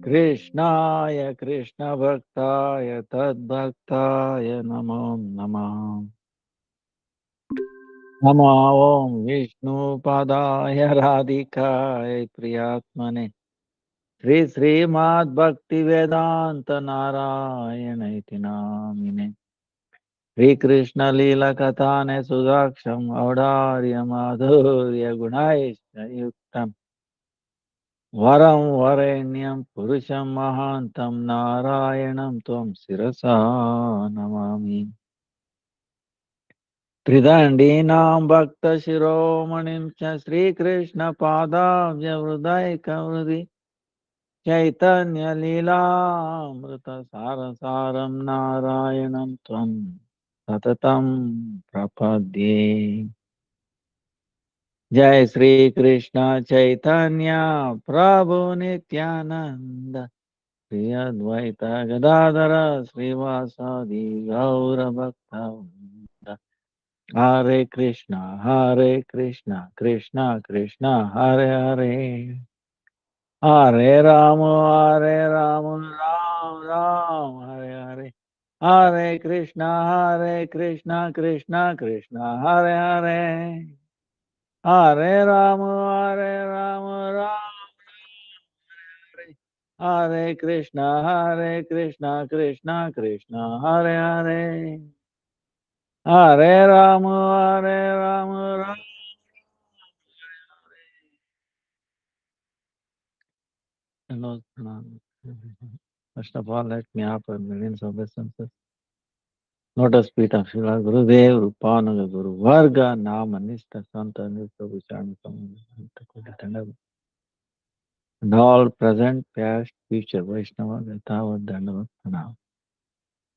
कृष्णाय कृष्णभक्ताय तद्भक्ताय नमो नमः। नमो ॐ विष्णुपादाय राधिकाय प्रियात्मने श्री श्रीमद्भक्तिवेदान्त नारायण इति नामिने श्रीकृष्णलीलकथाने सुदाक्षम् औदार्य माधुर्य गुणैश्च वरं वरेण्यं पुरुषं महान्तं नारायणं त्वं शिरसा नमामि। त्रिदण्डीनां भक्तशिरोमणिं च श्रीकृष्णपादाब्जहृदयकहृदि चैतन्यलीलामृतसारसारं नारायणं त्वं सततं प्रपद्ये। जय श्री कृष्ण चैतन्य प्रभु नित्यानंद श्री अद्वैत गदाधर श्रीवासादि गौरभक्तवृंद। हरे Krishna Krishna Krishna Hare Hare Hare Ram Ram Ram Hare Hare Hare Krishna Krishna Krishna Hare Hare Hare Ram Ram Hare Hare Krishna Krishna Krishna Hare Hare Hare Ram Ram Hello, first of all, let me offer millions of obeisances. Lotus feet of Srila Gurudev, Rupanaga Guru Varga, Nama Nishta Santa Nishta Vichana Samana, and all present, past, future Vaishnava, Gatava, Dandava, Pranam.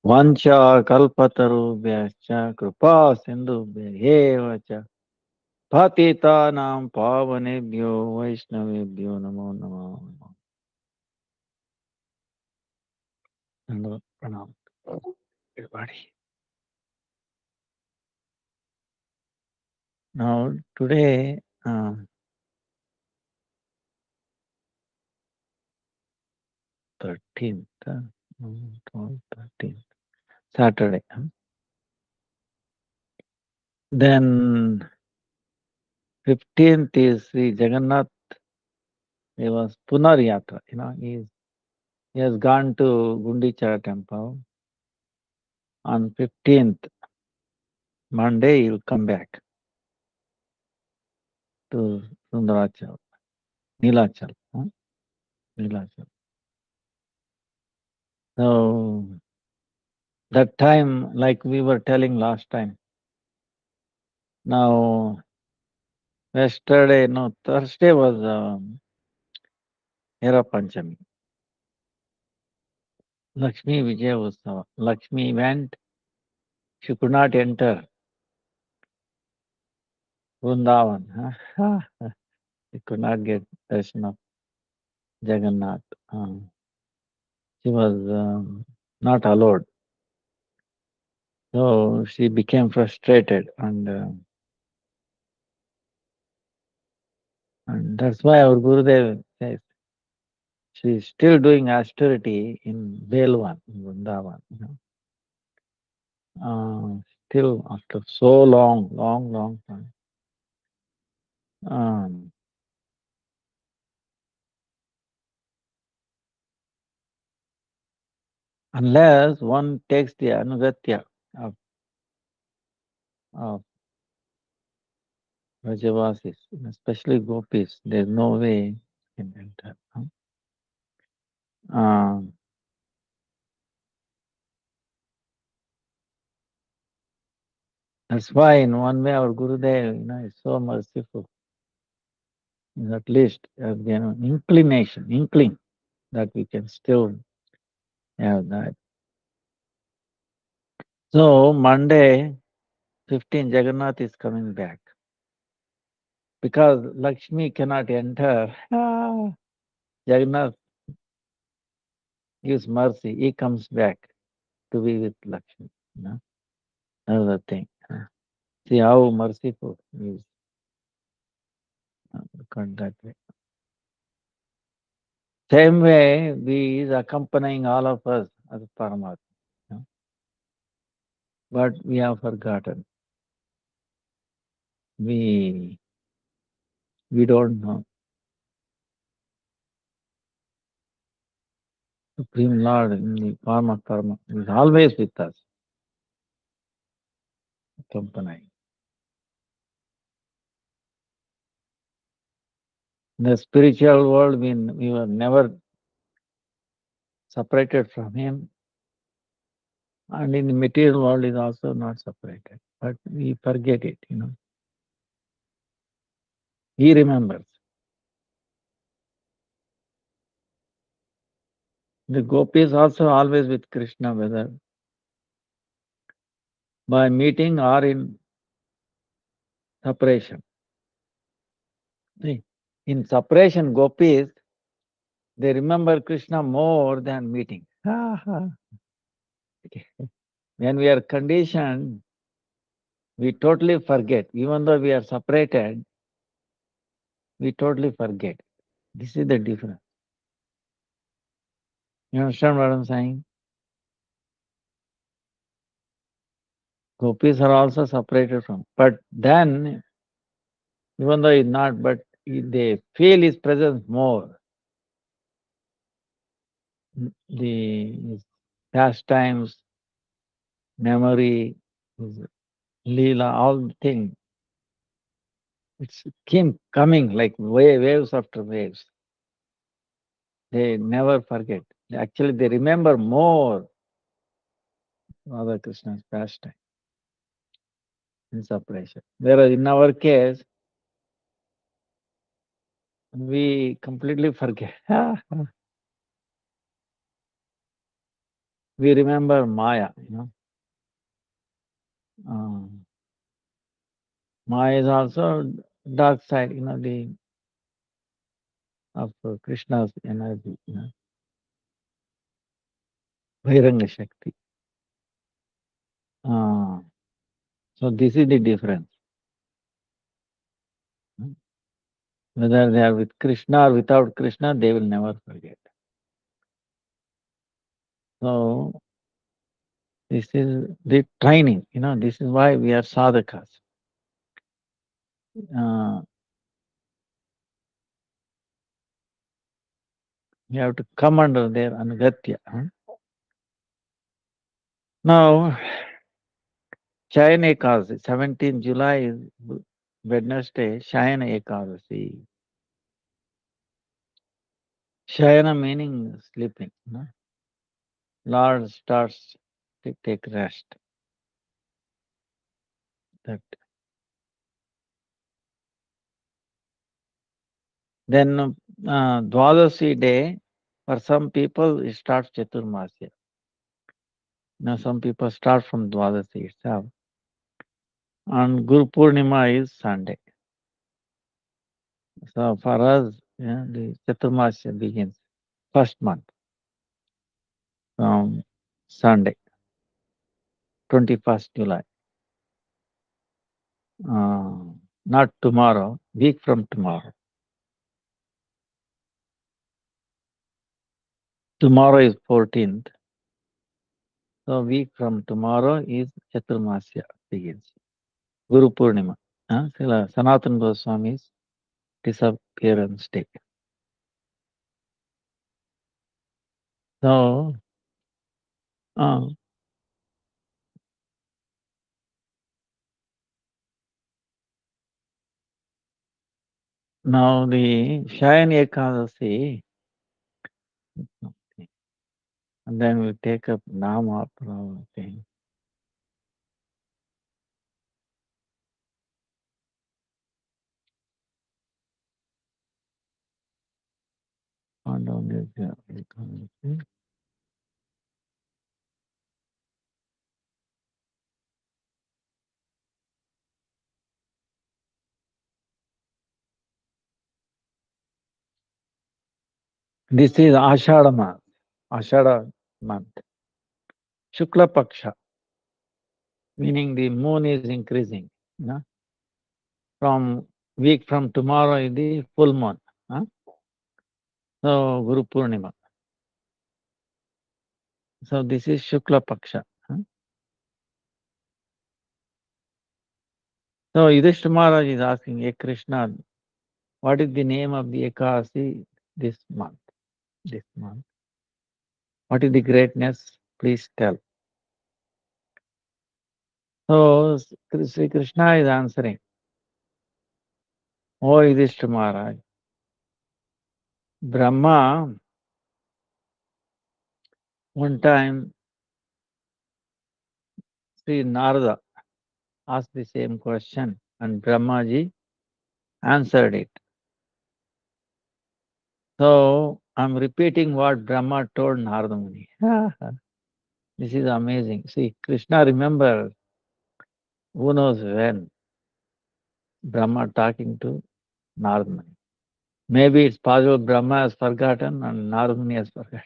Vancha Kalpataru Vyascha Kripa Sindhu Bhyevacha Patita Nam Pavanebhyo Vaishnavebhyo Namo Namo. Dandava, Pranam. Everybody. Now, today, 13th, 12th, 13th, Saturday. Then 15th is Sri Jagannath. He was Punar Yatra. He has gone to Gundicha temple. On 15th, Monday, he will come back to Sundarachal, Nilachal. Nilachal. So, that time, like we were telling last time, now, yesterday, no, Thursday was Hera Panchami. Lakshmi Vijaya Utsava. Lakshmi went, she could not enter Vrindavan. Huh? She could not get darshan of Jagannath. She was not allowed. So she became frustrated, and that's why our Gurudev says she is still doing austerity in Belwan, in Vrindavan. Still after so long time. Um, unless one takes the anugatya of Vrajavasis, especially gopis, there's no way in enter. Um, that's why in one way our Gurudev, is so merciful. At least inkling that we can still have that. So Monday, 15, Jagannath is coming back. Because Lakshmi cannot enter, Jagannath gives mercy. He comes back to be with Lakshmi. That's the thing. See how merciful he is. Look at that way. Same way, we is accompanying all of us as Paramatma. You know? But we have forgotten. We don't know. Supreme Lord in the form of Paramatma is always with us, accompanying. In the spiritual world, we were never separated from Him, and in the material world is also not separated. But we forget it, you know. He remembers. The gopis also always with Krishna, whether by meeting or in separation. See, in separation, gopis, they remember Krishna more than meeting. When we are conditioned, we totally forget. Even though we are separated, we totally forget. This is the difference. You understand what I'm saying? Gopis are also separated from. But then, even though it's not, but they feel his presence more. The pastimes, memory, his Leela, all things. It's coming like waves after waves. They never forget. Actually, they remember more Radha Krishna's pastime in separation. Whereas in our case, we completely forget. We remember Maya, you know. Maya is also dark side, you know, the of Krishna's energy, you know. Vairanga Shakti. So this is the difference. Whether they are with Krishna or without Krishna, they will never forget. So this is the training, you know, this is why we are sadhakas. You have to come under their anugatya. Now, Shayana Ekadasi, 17th July is Wednesday, Shayana Ekadasi. Shayana meaning sleeping. No? Lord starts to take rest. That. Then Dwadasi day, for some people it starts Chaturmasya. Now some people start from Dwadasi itself. And Guru Purnima is Sunday. So for us, yeah, the Chaturmasya begins first month from Sunday, 21st July. Not tomorrow, week from tomorrow. Tomorrow is 14th. So week from tomorrow is Chaturmasya begins. Guru Purnima. Sanatana Goswami's disappearance day. So, now the Shayana Ekadasi, and then we take up Nama thing. This is Ashada month. Ashada month. Shukla Paksha, meaning the moon is increasing. You know? From week from tomorrow is the full moon. Huh? So Guru Purnima. So this is Shukla Paksha. So Yudhishthira Maharaj is asking, hey Krishna, what is the name of the Ekadasi this month? This month. What is the greatness? Please tell. So Sri Krishna is answering, oh Yudhishthira Maharaj, Brahma, one time Sri Narada asked the same question and Brahmaji answered it. So I'm repeating what Brahma told Narada Muni. This is amazing. See, Krishna remember who knows when Brahma talking to Narada Muni. Maybe it's possible Brahma has forgotten and Narada Muni has forgotten.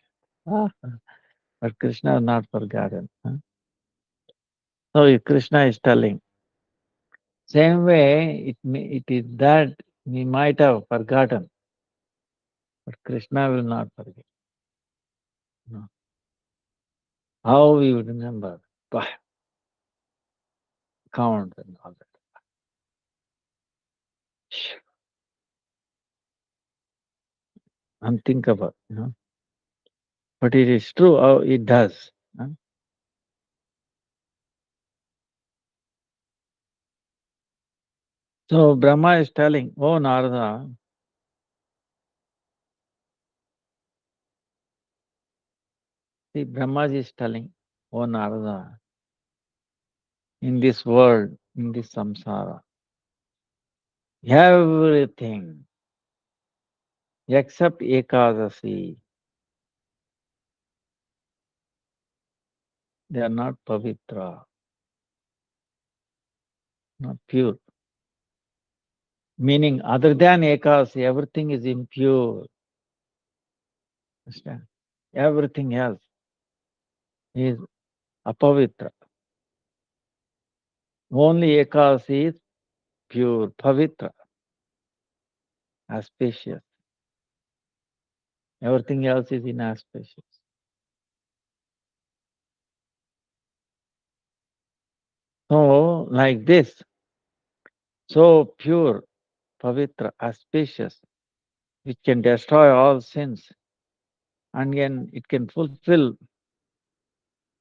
But Krishna has not forgotten. So Krishna is telling. Same way, it is that we might have forgotten, but Krishna will not forget. No. How we would remember? Bah, count and all that. Unthinkable, But it is true how it does. So Brahma is telling, oh Narada, see Brahma is telling, oh Narada, in this world, in this samsara, everything except Ekadasi, they are not pavitra, not pure. Meaning, other than Ekadasi, everything is impure. Understand? Everything else is apavitra. Only Ekadasi is pure, pavitra, auspicious. Everything else is inauspicious. So, like this, so pure, pavitra, auspicious, which can destroy all sins, and it can fulfill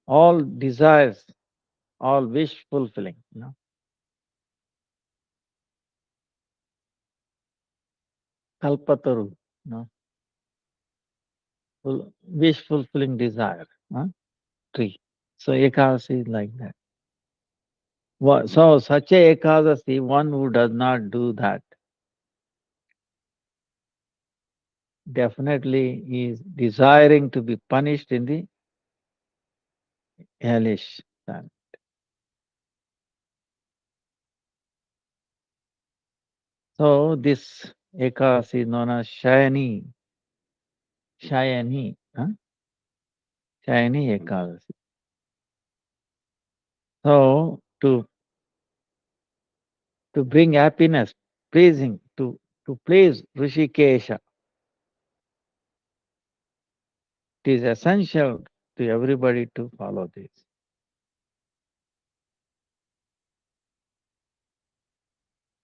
all desires, all wish fulfilling. Kalpataru, wish fulfilling desire, tree. So Ekadasi is like that. So such a Ekadasi, one who does not do that, definitely is desiring to be punished in the hellish planet. So this Ekadasi is known as Shayani. Shayani. Shayani Ekadasi. So to bring happiness, pleasing, to please Rishikesha, it is essential to everybody to follow this.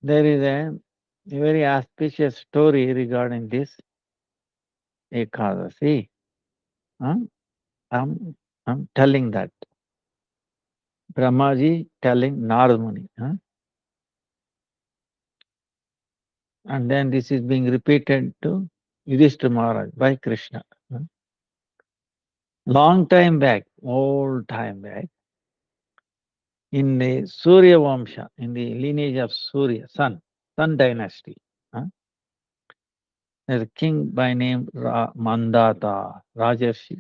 There is a very auspicious story regarding this Ekadasi. I'm telling that. Brahmaji telling Narada Muni. And then this is being repeated to Yudhishthira Maharaj by Krishna. Long time back, old time back, in the Surya Vamsha, in the lineage of Surya, sun dynasty, there's a king by name Mandata, Rajarshi.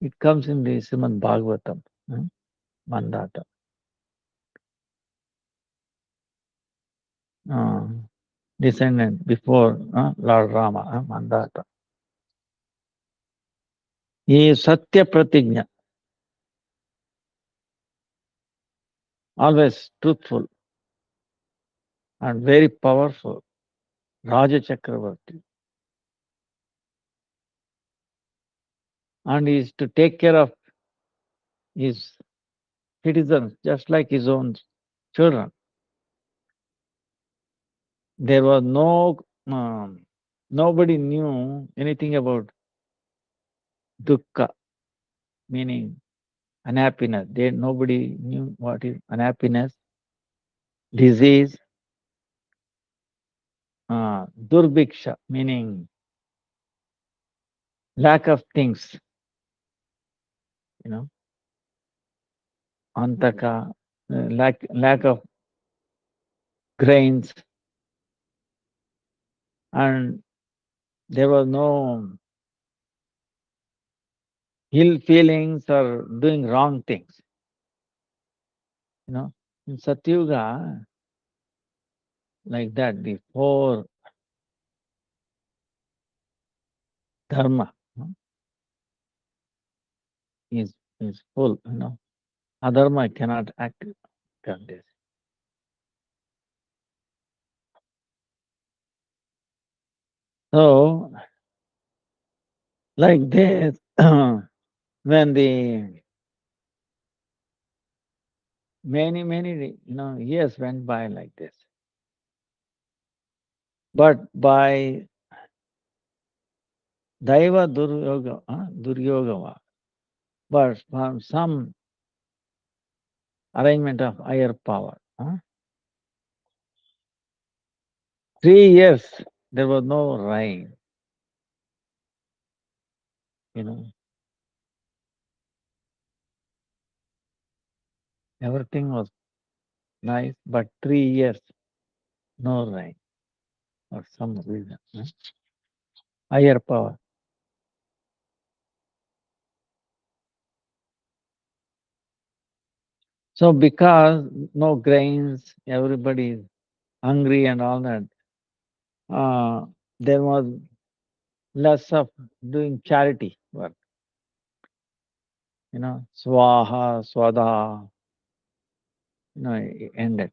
It comes in the Srimad Bhagavatam, Mandata. Descendant before Lord Rama, Mandata. He is Satya Pratigna, always truthful and very powerful, Raja Chakravarti. and he is to take care of his citizens just like his own children. There was nobody knew anything about dukkha, meaning unhappiness. Nobody knew what is unhappiness, disease, durbhiksha, meaning lack of things, antaka, lack of grains, and there was no ill feelings or doing wrong things. In Satyuga, like that, the four dharma is full. Adharma cannot act on this. So, like this, when the many years went by like this, but by Daiva Duryogava, but from some arrangement of higher power, 3 years there was no rain. Everything was nice, but 3 years no rain for some reason. Higher power. So because no grains, everybody is hungry and all that, there was less of doing charity work. Swaha, Swada, it ended.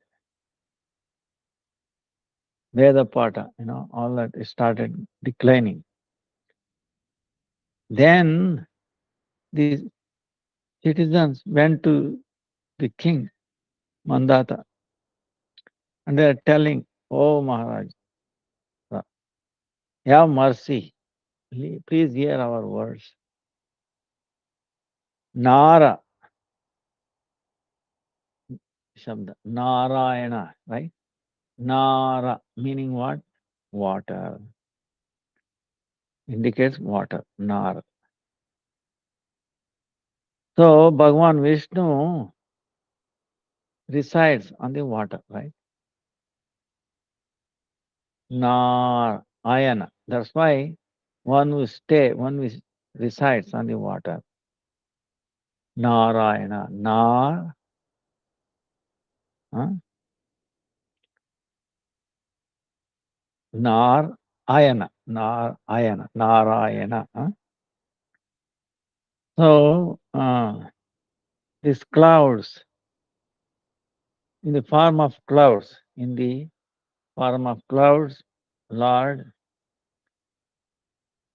Veda Pata, all that started declining. Then the citizens went to the king, Mandata, and they are telling, "Oh Maharaj, have mercy. Please hear our words. Nara, Shabda, Narayana, right? Nara, meaning what? Water. Indicates water, Nara. So Bhagavan Vishnu resides on the water, right? Narayana. That's why one who resides on the water. Narayana. Narayana. Narayana. So these clouds, in the form of clouds, Lord,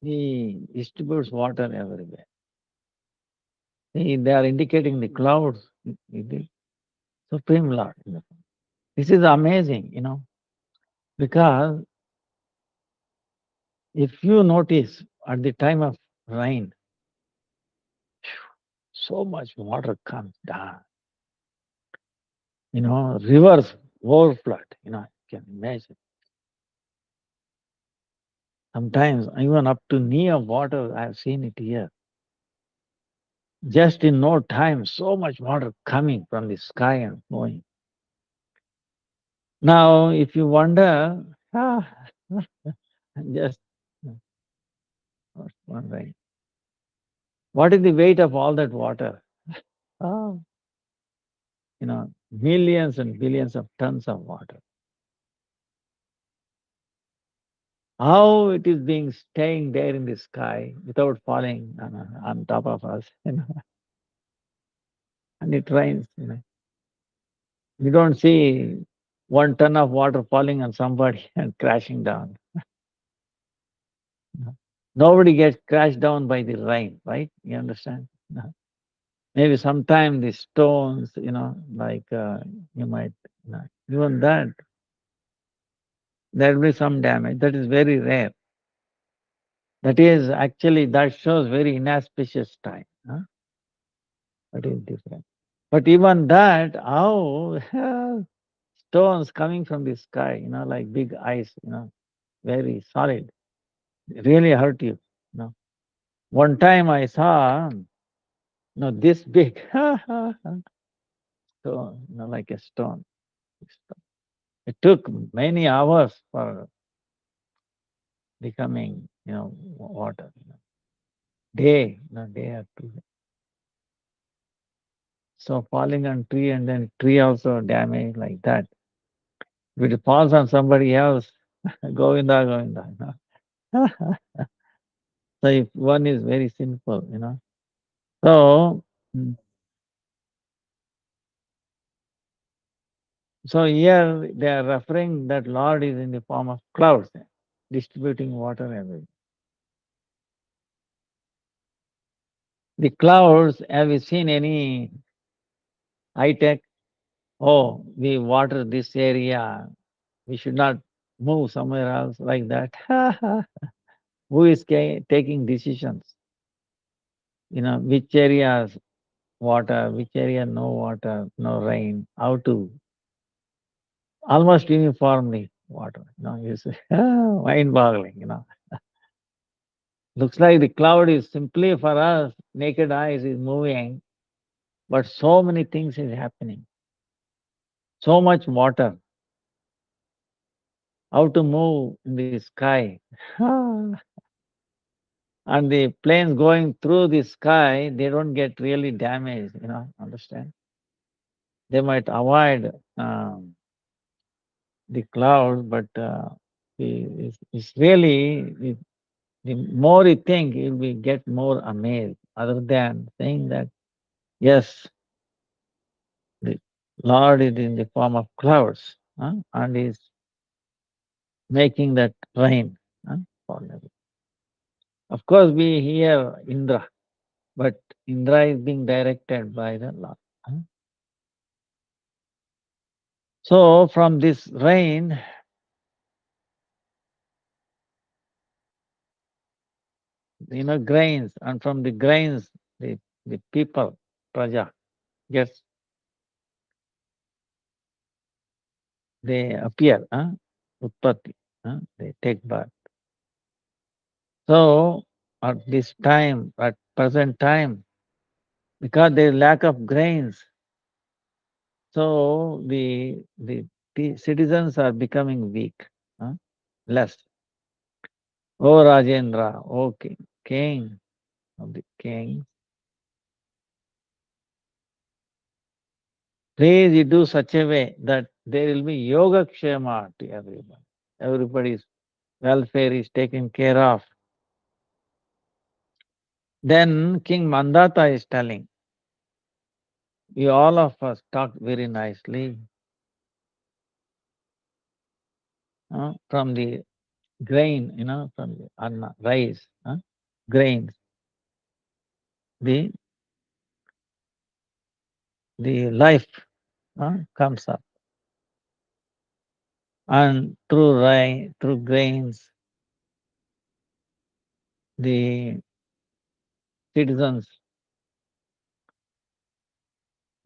He distributes water everywhere. They are indicating the clouds, the Supreme Lord. This is amazing, because if you notice at the time of rain, so much water comes down. Rivers overflood, you can imagine. Sometimes even up to knee of water, I have seen it here. Just in no time, so much water coming from the sky and flowing. Now, if you wonder, just wondering, what is the weight of all that water? Oh, millions and billions of tons of water. How it is being staying there in the sky without falling on top of us, and it rains. You don't see 1 ton of water falling on somebody and crashing down. Nobody gets crashed down by the rain, right? You understand? No. Maybe sometime the stones, like you might, even that, there will be some damage. That is very rare. That is actually, that shows very inauspicious time. Huh? That is different. But even that, how stones coming from the sky, like big ice, very solid, really hurt you. You know. One time I saw, this big, stone, like a stone. It took many hours for becoming, water. Day, day or two. So falling on tree and then tree also damaged like that. If it falls on somebody else, Govinda, Govinda. So if one is very sinful, So, mm, so here they are referring that Lord is in the form of clouds, distributing water everywhere. The clouds, have you seen any high tech? Oh, we water this area. We should not move somewhere else like that. Who is taking decisions? Which areas water, which area no water, no rain, how to almost uniformly water. You see, mind boggling. Looks like the cloud is simply for us, naked eyes is moving, but so many things is happening. So much water. How to move in the sky. And the planes going through the sky, they don't get really damaged, understand? They might avoid the clouds, but it's really, the more you think, you'll get more amazed, other than saying that, yes, the Lord is in the form of clouds, and is making that rain. For them. Of course, we hear Indra, but Indra is being directed by the Lord. So from this rain, grains, and from the grains, the people, praja, gets, they appear, utpatti, they take birth. So at this time, at present time, because there is lack of grains, so the citizens are becoming weak, less. O Rajendra, O king of the kings, please you do such a way that there will be yoga kshema to everyone. Everybody's welfare is taken care of. Then King Mandata is telling, you all of us talked very nicely, from the grain, from the anna, rice, grains, the the life comes up. And through through grains, the citizens'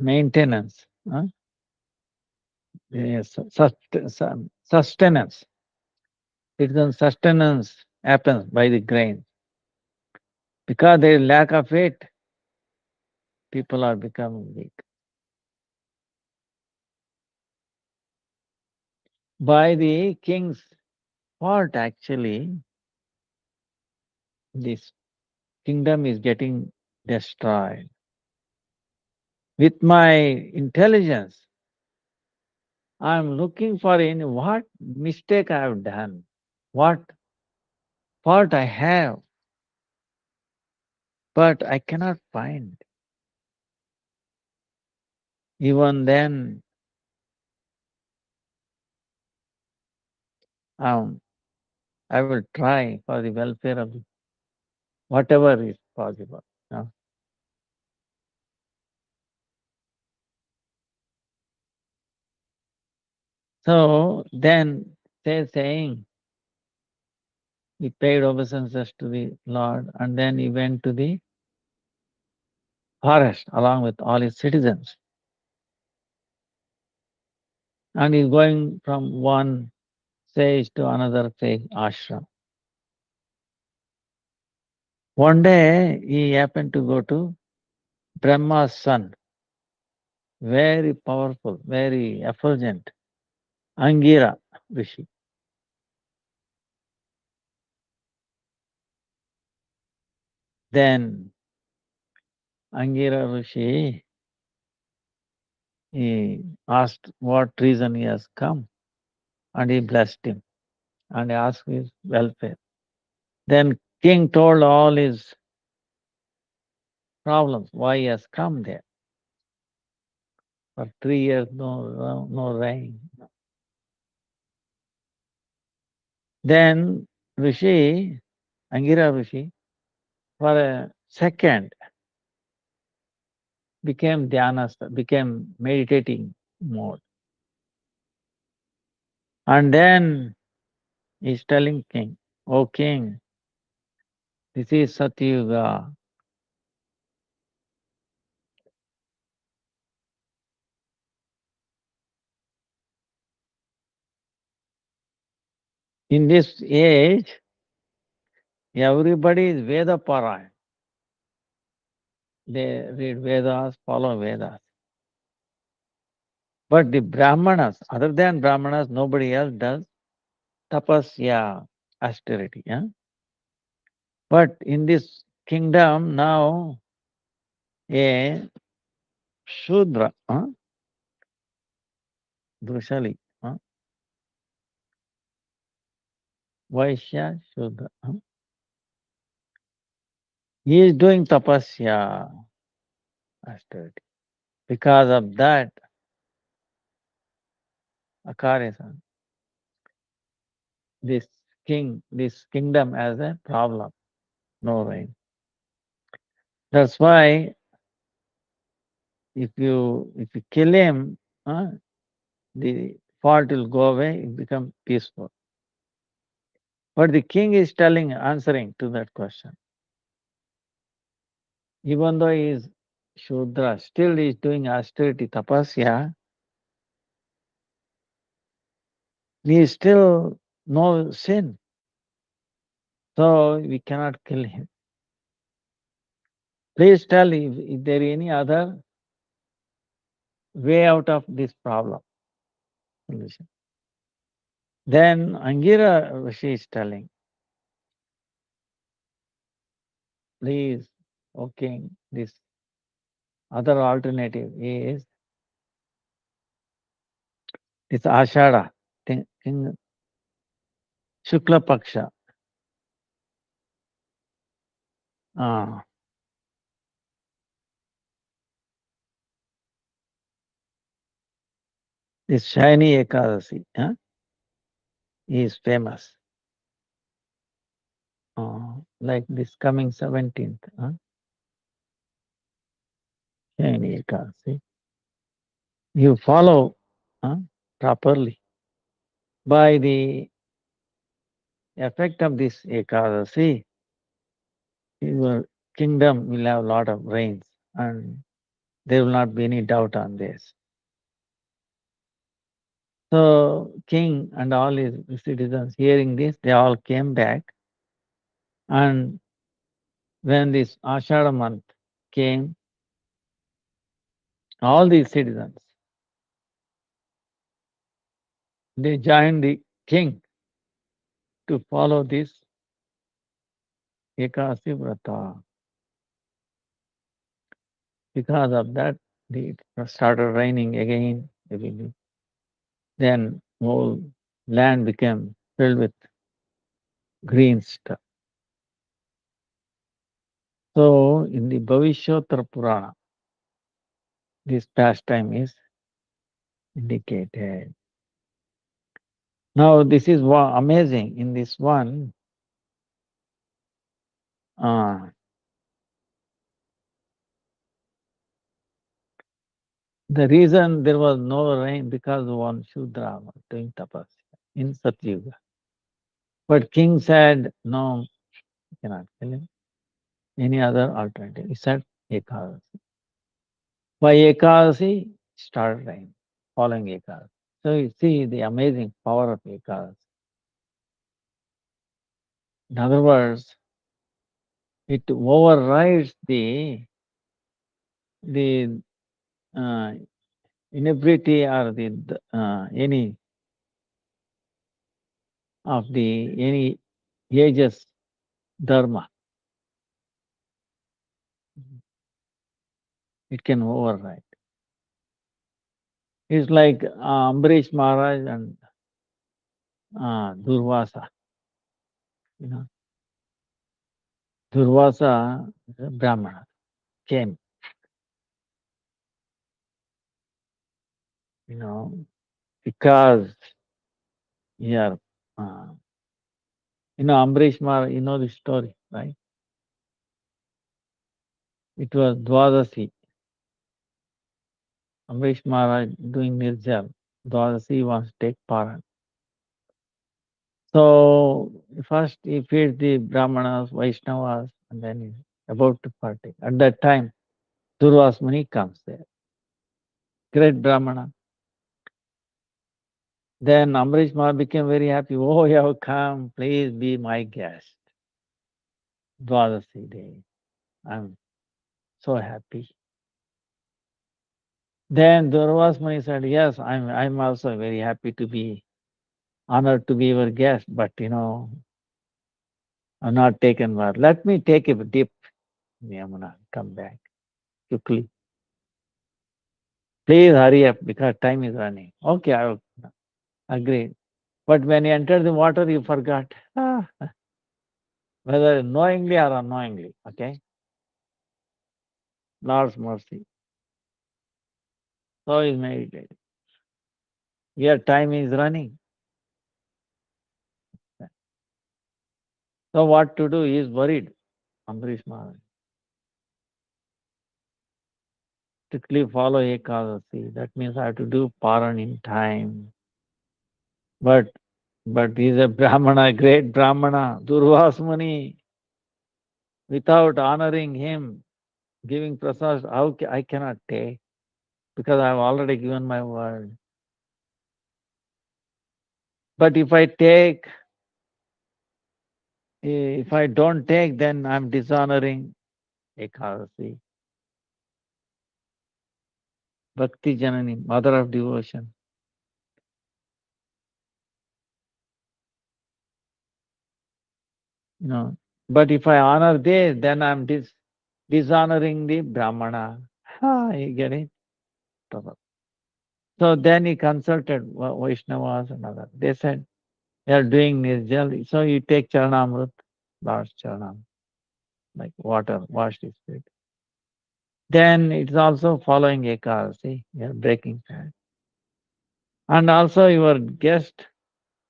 maintenance, yes, sustenance, citizen sustenance happens by the grain. Because there is lack of it, people are becoming weak. By the king's fault, actually, this kingdom is getting destroyed. With my intelligence, I'm looking for in what mistake I have done, what fault I have, but I cannot find. Even then, um, I will try for the welfare of. whatever is possible. So then saying he paid obeisances to the Lord, and then he went to the forest along with all his citizens. And he's going from one sage to another sage ashram. One day he happened to go to Brahma's son, very powerful, very effulgent, Angira Rishi. Then Angira Rishi, he asked what reason he has come, and he blessed him and asked his welfare. Then king told all his problems, why he has come there. For 3 years, no rain. Then Rishi, Angira Rishi, for a second became dhyana, became meditating mode. And then he's telling king, "O king, this is Satyuga. In this age, everybody is Veda Parayan. They read Vedas, follow Vedas. But the Brahmanas, other than Brahmanas, nobody else does tapasya, austerity. Yeah? But in this kingdom now, a Shudra, Drushali, Vaishya Shudra, he is doing tapasya, austerity. Because of that, Akarya, this kingdom has a problem, no rain. That's why if you kill him, the fault will go away, it become peaceful. But the king is answering to that question. Even though he is Shudra, still he is doing austerity, tapasya, he is still no sin. So we cannot kill him. Please tell if there is any other way out of this problem. Solution. Then Angira Rishi is telling, please, O king, this other alternative is this Ashada, King Shukla Paksha. This shiny Ekadasi is famous. Like this coming 17th. Shiny Ekadasi. You follow properly. By the effect of this Ekadasi, your kingdom will have a lot of rains and there will not be any doubt on this. So king and all his citizens hearing this, they all came back, and when this Ashada month came, all these citizens, they joined the king to follow this Ekasi Vrata. Because of that, it started raining again. Then whole land became filled with green stuff. So in the Bhavishottara Purana, this pastime is indicated. Now this is amazing. In this one, the reason there was no rain because one Shudra was doing tapasya in Satyuga. But king said, no, you cannot kill him. Any other alternative? He said Ekadasi. By Ekadasi, started rain, following Ekadasi. So you see the amazing power of Ekadasi. In other words, it overrides the uh, inability or the any of the any ages dharma. It can override. It's like Ambarish Maharaj and Durvasa. You know, Durvasa, Brahmana, came. You know, because here, Ambarish Maharaj. You know the story, right? It was Dwadasi. Ambarish Maharaj doing Nirjal. Dwadasi wants to take Paran. So first he feeds the Brahmanas, Vaishnavas, and then he's about to partake. At that time, Durvas Muni comes there. Great Brahmana. Then Ambarish Maharaj became very happy. Oh, you have come, please be my guest. Dwadasi day. I'm so happy. Then Durvas Muni said, yes, I'm also very happy to be honored to be your guest, but I'm not taken bath. Let me take a dip in Yamuna, come back quickly. Please hurry up because time is running. Okay, I will agree. But when you enter the water, you forgot. Whether knowingly or unknowingly, okay? Lord's mercy. So is meditating. Here time is running. So what to do? He is worried. Ambarish Maharaj. Strictly follow Ekadasi. That means I have to do Paran in time. But he is a Brahmana, great Brahmana, Durvas Muni. Without honoring him, giving prasad, I cannot take because I have already given my word. But if I don't take, then I'm dishonoring Ekadasi. Bhakti Janani, mother of devotion. But if I honor this, then I'm dishonoring the Brahmana. You get it? So then he consulted Vaishnavas and others. They said, they are doing Nirjal, so you take Charanamrit, Lord's Charanam, like water, wash his feet. Then it's also following Ekadasi, you're breaking fast. And also your guest,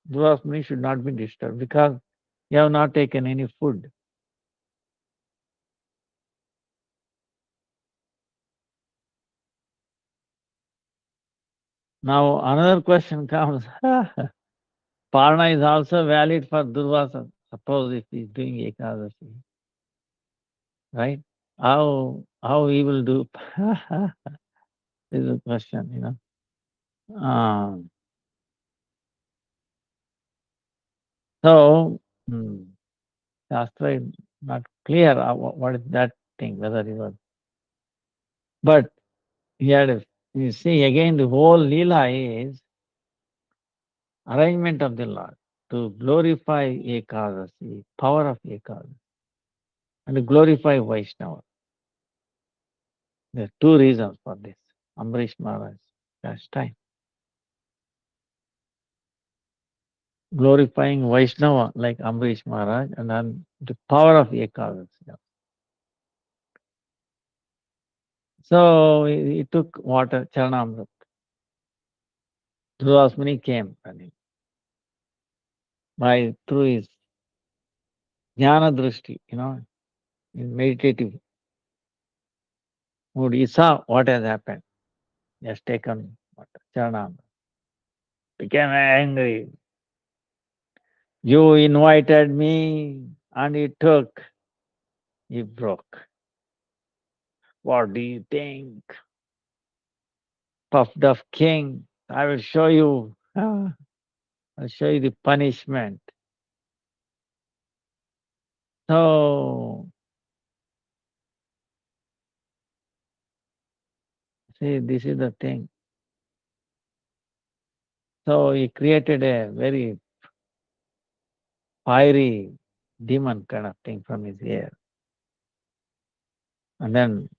Dvasmani, should not be disturbed because you have not taken any food. Now another question comes. Parna is also valid for Durvasa. Suppose if he is doing Ekadasi, right? How he will do? This is a question, So, Shastra is not clear what is that thing, whether he was. But you see again the whole Leela is arrangement of the Lord to glorify Ekadasi, power of Ekadasi, and to glorify Vaishnava. There are two reasons for this. Ambarish Maharaj pastime. Glorifying Vaishnava like Ambarish Maharaj and then the power of Ekadasi. So he took water, Charanamrit. Durvasmuni came running by through his Jnana Drishti, in meditative mood. He saw what has happened. He has taken Charanam, became angry. You invited me and he took, he broke. What do you think? Puffed up king, I will show you. I'll show you the punishment. So, see, this is the thing. So he created a very fiery demon kind of thing from his ear. And then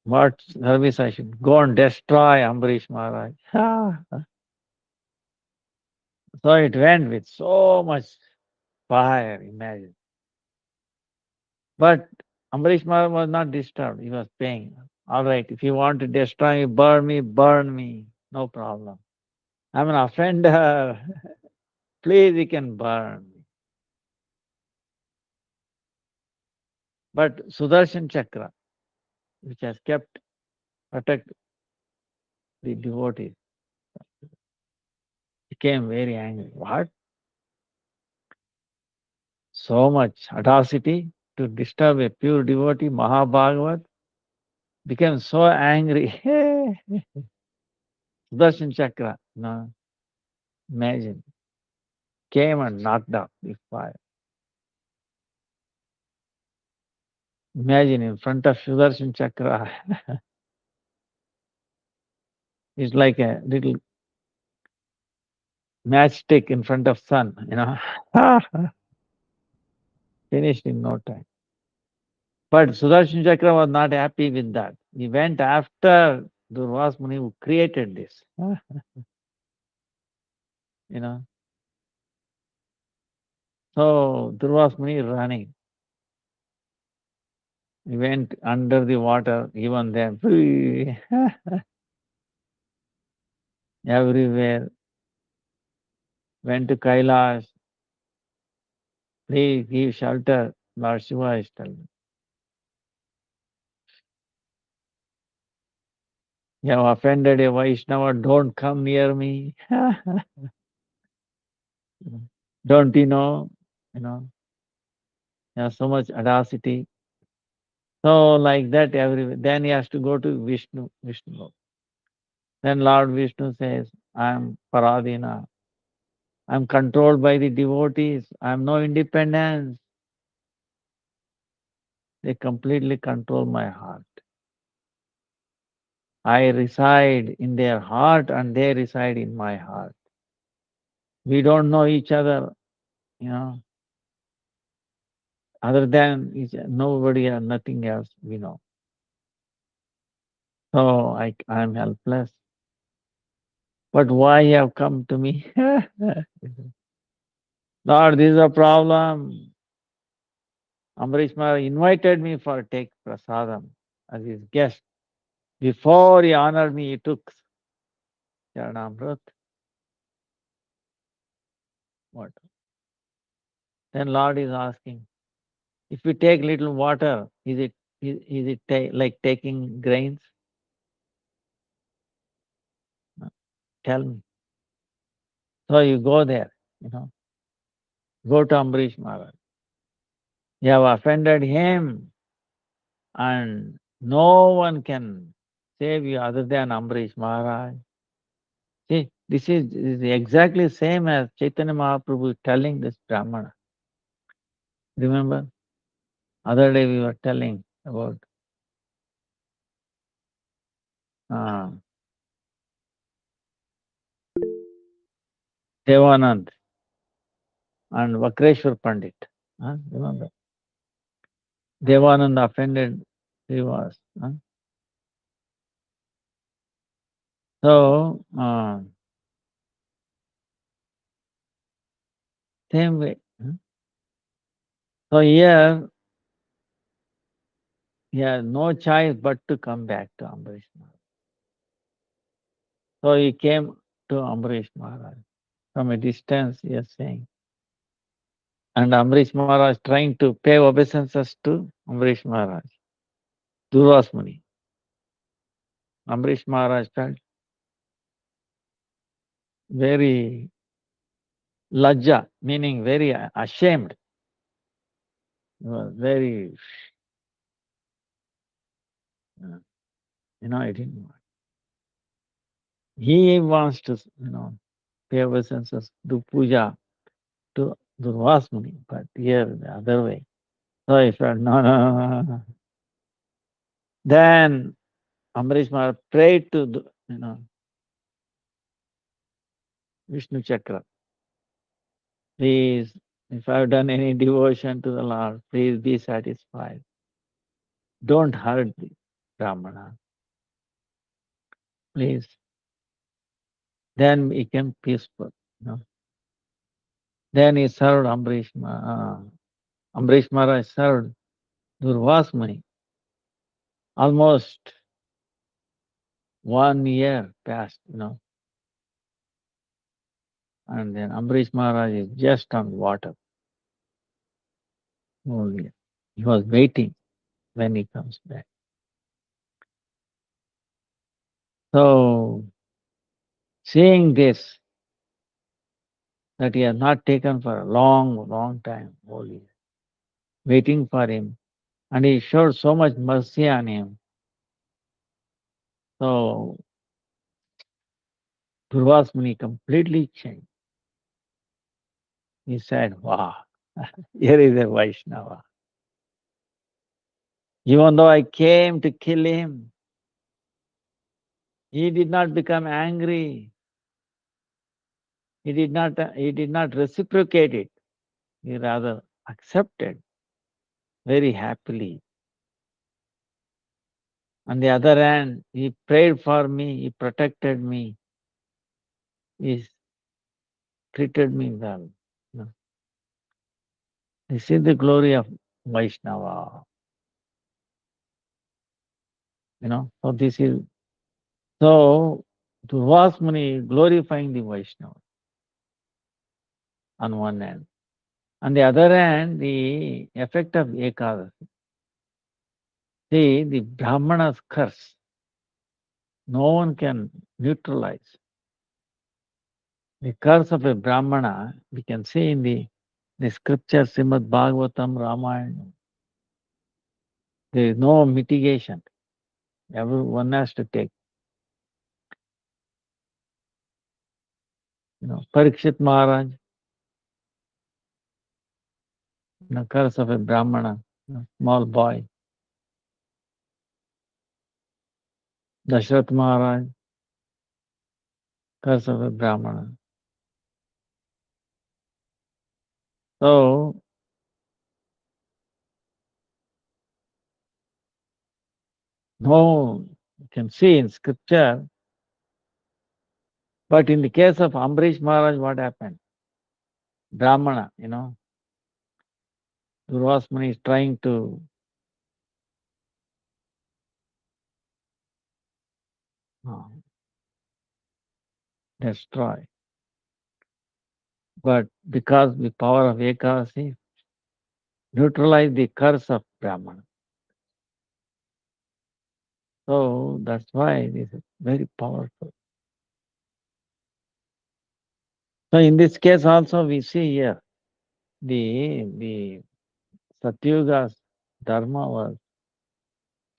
what service I should go and destroy Ambarish Maharaj. So it went with so much fire, imagine. But Ambarish Maharaj was not disturbed. He was paying. All right, if you want to destroy me, burn me. No problem. I'm an offender. Please, you can burn me. But Sudarshan Chakra, which has kept protect the devotees, became very angry. What? So much audacity to disturb a pure devotee, Mahabhagavat, became so angry. Sudarshan Chakra, no, imagine, came and knocked out the fire. Imagine in front of Sudarshan Chakra, it's like a little matchstick in front of sun. Finished in no time. But Sudarshan Chakra was not happy with that. He went after Durvas Muni who created this. you know. So Durvas Muni running. He went under the water, even then, everywhere. Went to Kailash. Please give shelter. Lord Shiva is telling. You have offended a Vaishnava, don't come near me. Don't you know? You know, you have so much audacity. So like that everywhere. Then he has to go to Vishnu. Then Lord Vishnu says, I am Paradina. I am controlled by the devotees. I am no independence. They completely control my heart. I reside in their heart and they reside in my heart. We don't know each other, you know, other than nobody or nothing else we know. So I am helpless. But why you have come to me? Lord, this is a problem. Ambarish Maharaj invited me for take prasadam as his guest. Before he honored me, he took Charanamrit. What? Then Lord is asking, if we take little water, is it like taking grains? No. Tell me. So you go there, go to Ambarish Maharaj. You have offended him, and no one can save you other than Ambarish Maharaj. See, this is exactly same as Chaitanya Mahaprabhu telling this Brahmana. Remember, other day we were telling about uh, Devanand and Vakreshwar Pandit. Remember, Devanand offended Srivas. So, same way. So here, he has no choice but to come back to Ambarish Maharaj. So he came to Ambarish Maharaj. From a distance, he is saying, And Amrish Maharaj trying to pay obeisances to Amrish Maharaj, Durvas Muni. Amrish Maharaj felt very lajja, meaning very ashamed. He was very, uh, he didn't want. He wants to, pay obeisances, do puja to Durvas Muni, but here the other way. So he felt, no, no, no, no, no. Then Amrish Maharaj prayed to, Vishnu Chakra. Please, if I've done any devotion to the Lord, please be satisfied. Don't hurt the Brahmana. Please. Then he became peaceful. Then he served Amrish Maharaj served Durvas Muni. Almost 1 year passed, and then Amrish Maharaj is just on water. Only. He was waiting when he comes back. So, seeing this, that he has not taken for a long, long time, whole year, waiting for him, and he showed so much mercy on him. So, Durvas Muni completely changed. He said, wow, here is a Vaishnava. Even though I came to kill him, he did not become angry. He did not reciprocate it. He rather accepted very happily. On the other hand, he prayed for me, he protected me, he treated me well. This is the glory of Vaishnava. So this is Durvas Muni glorifying the Vaishnava on one hand. On the other hand, the effect of Ekadasi. See, the Brahmana's curse, no one can neutralize. The curse of a Brahmana, we can see in the scripture, Srimad Bhagavatam, Ramayana. There is no mitigation. Everyone has to take. Parikshit Maharaj, the curse of a Brahmana, small boy. Dashrath Maharaj, curse of a Brahmana. So, no, you can see in scripture, but in the case of Ambrish Maharaj, what happened? Brahmana, Durvas Muni is trying to destroy. But because the power of Ekadasi neutralize the curse of Brahmana. So that's why this is very powerful. So in this case also we see here the Satyuga's dharma was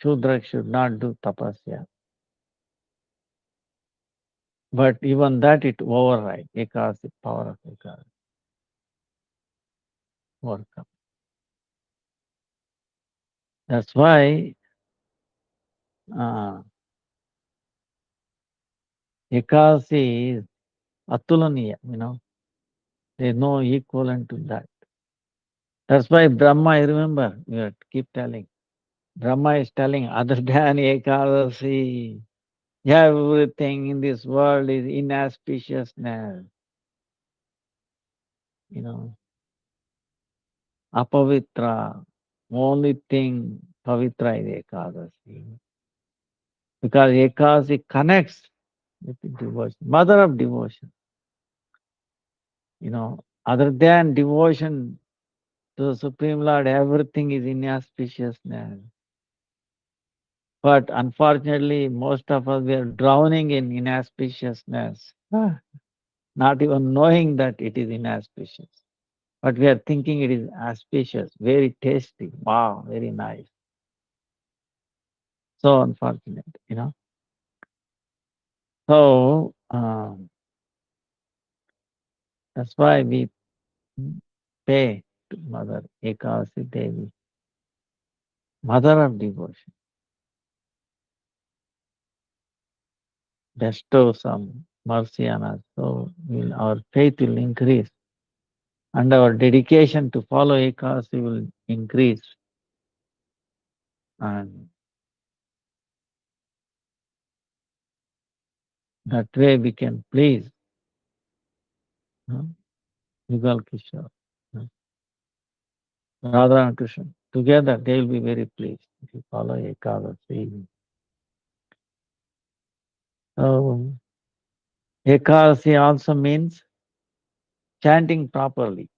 Shudra should not do tapasya. But even that it override Ekadasi, power of Ekadasi. Overcome. That's why Ekadasi is atulaniya, there is no equivalent to that. That's why Brahma, I remember, we keep telling, Brahma is telling, other than Ekadasi, everything in this world is inauspiciousness. Apavitra, only thing Pavitra is Ekadasi. Because Ekadasi connects with the devotion, mother of devotion. Other than devotion, to the Supreme Lord, everything is inauspiciousness. But unfortunately, most of us we are drowning in inauspiciousness, not even knowing that it is inauspicious. But we are thinking it is auspicious, very tasty. Wow, very nice. So unfortunate. So that's why we pay to Mother Ekadasi Devi, Mother of devotion. Bestow some mercy on us, so our faith will increase, and our dedication to follow Ekadasi will increase, and that way we can please Yugal Kishore, Radha and Krishna. Together they will be very pleased if you follow Ekadasi. So Ekadasi also means chanting properly.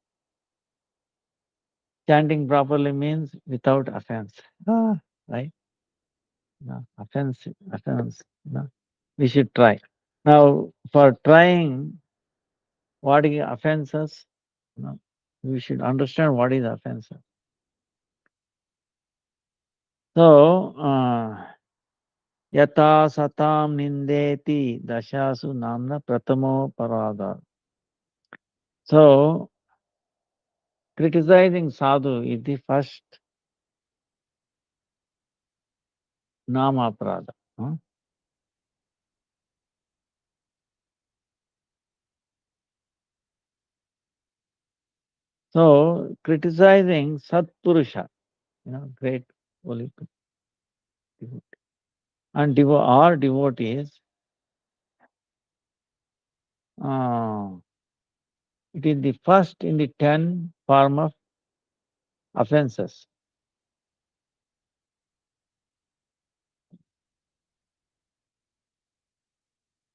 Chanting properly means without offense. Right? No, offense. No. We should try. Now, for trying, what is offenses? No, we should understand what is offenses. So, yata satam nindeti dashasu namna pratamo parada. So, criticizing sadhu is the first nama parada. So, criticizing Satpurusha, great holy devotee, and our devotees, it is the first in the 10 form of offenses.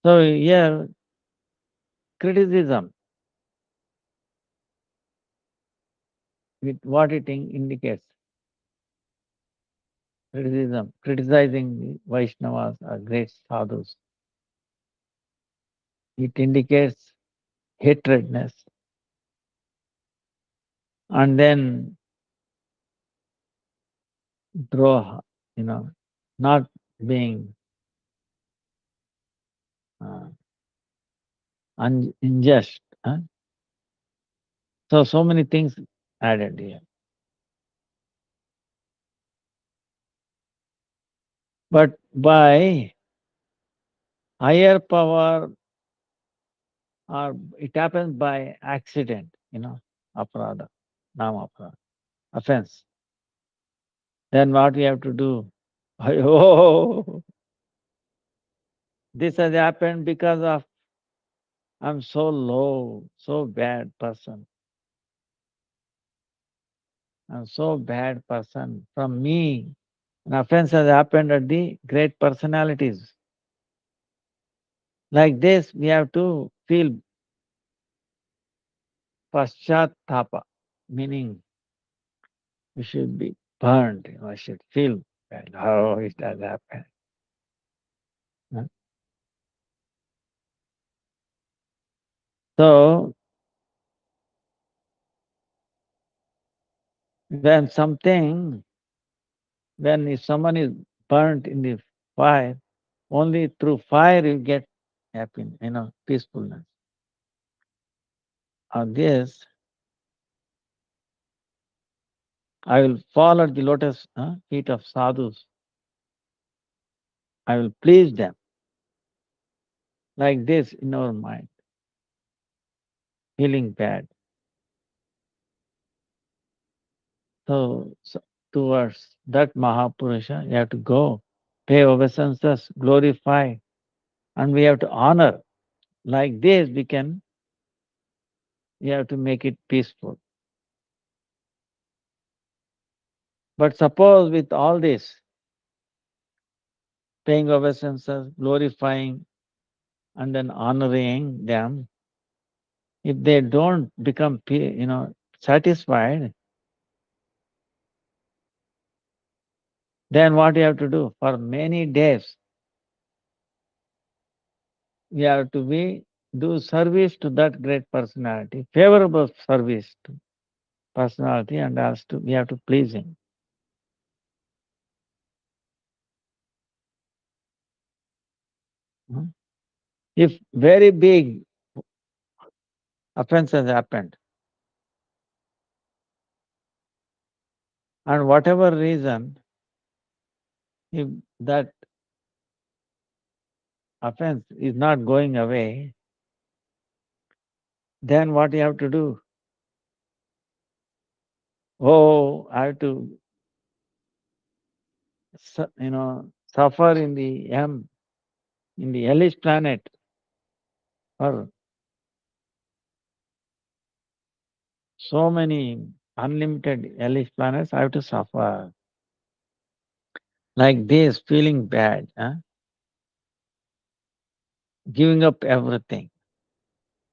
So here, criticism, with what it indicates, criticizing the Vaishnavas or great sadhus, it indicates hatredness, and then droha, not being unjust. So many things added here. But by higher power, or it happens by accident, aparada, nama aparada, offense. Then what we have to do? Oh, this has happened because of I'm so low, so bad person. I'm so bad person. From me, an offense has happened at the great personalities. Like this, we have to feel paschatapa, meaning we should be burned. I should feel bad. How it has happened. Huh? So when if someone is burnt in the fire, only through fire you get happiness, peacefulness. On this, I will fall at the lotus feet of sadhus. I will please them. Like this in our mind, feeling bad. So towards that Mahapurusha, you have to go, pay obeisances, glorify, and we have to honor. Like this, we have to make it peaceful. But suppose with all this, paying obeisances, glorifying, and then honoring them, if they don't become, satisfied, Then what you have to do? For many days, you have to do service to that great personality, favorable service to personality, and also we have to please him. Hmm? If very big offense has happened, and whatever reason, if that offense is not going away, then what you have to do? Oh, I have to, suffer in the hellish planet for so many unlimited hellish planets. I have to suffer like this, feeling bad, giving up everything.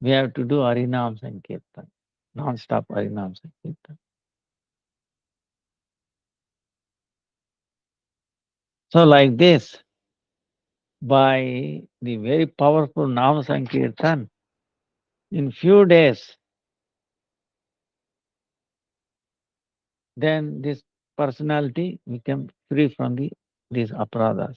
We have to do Harinam Sankirtan, non-stop Harinam Sankirtan. So like this, by the very powerful Nam Sankirtan, in few days, then this personality become free from these aparadhas.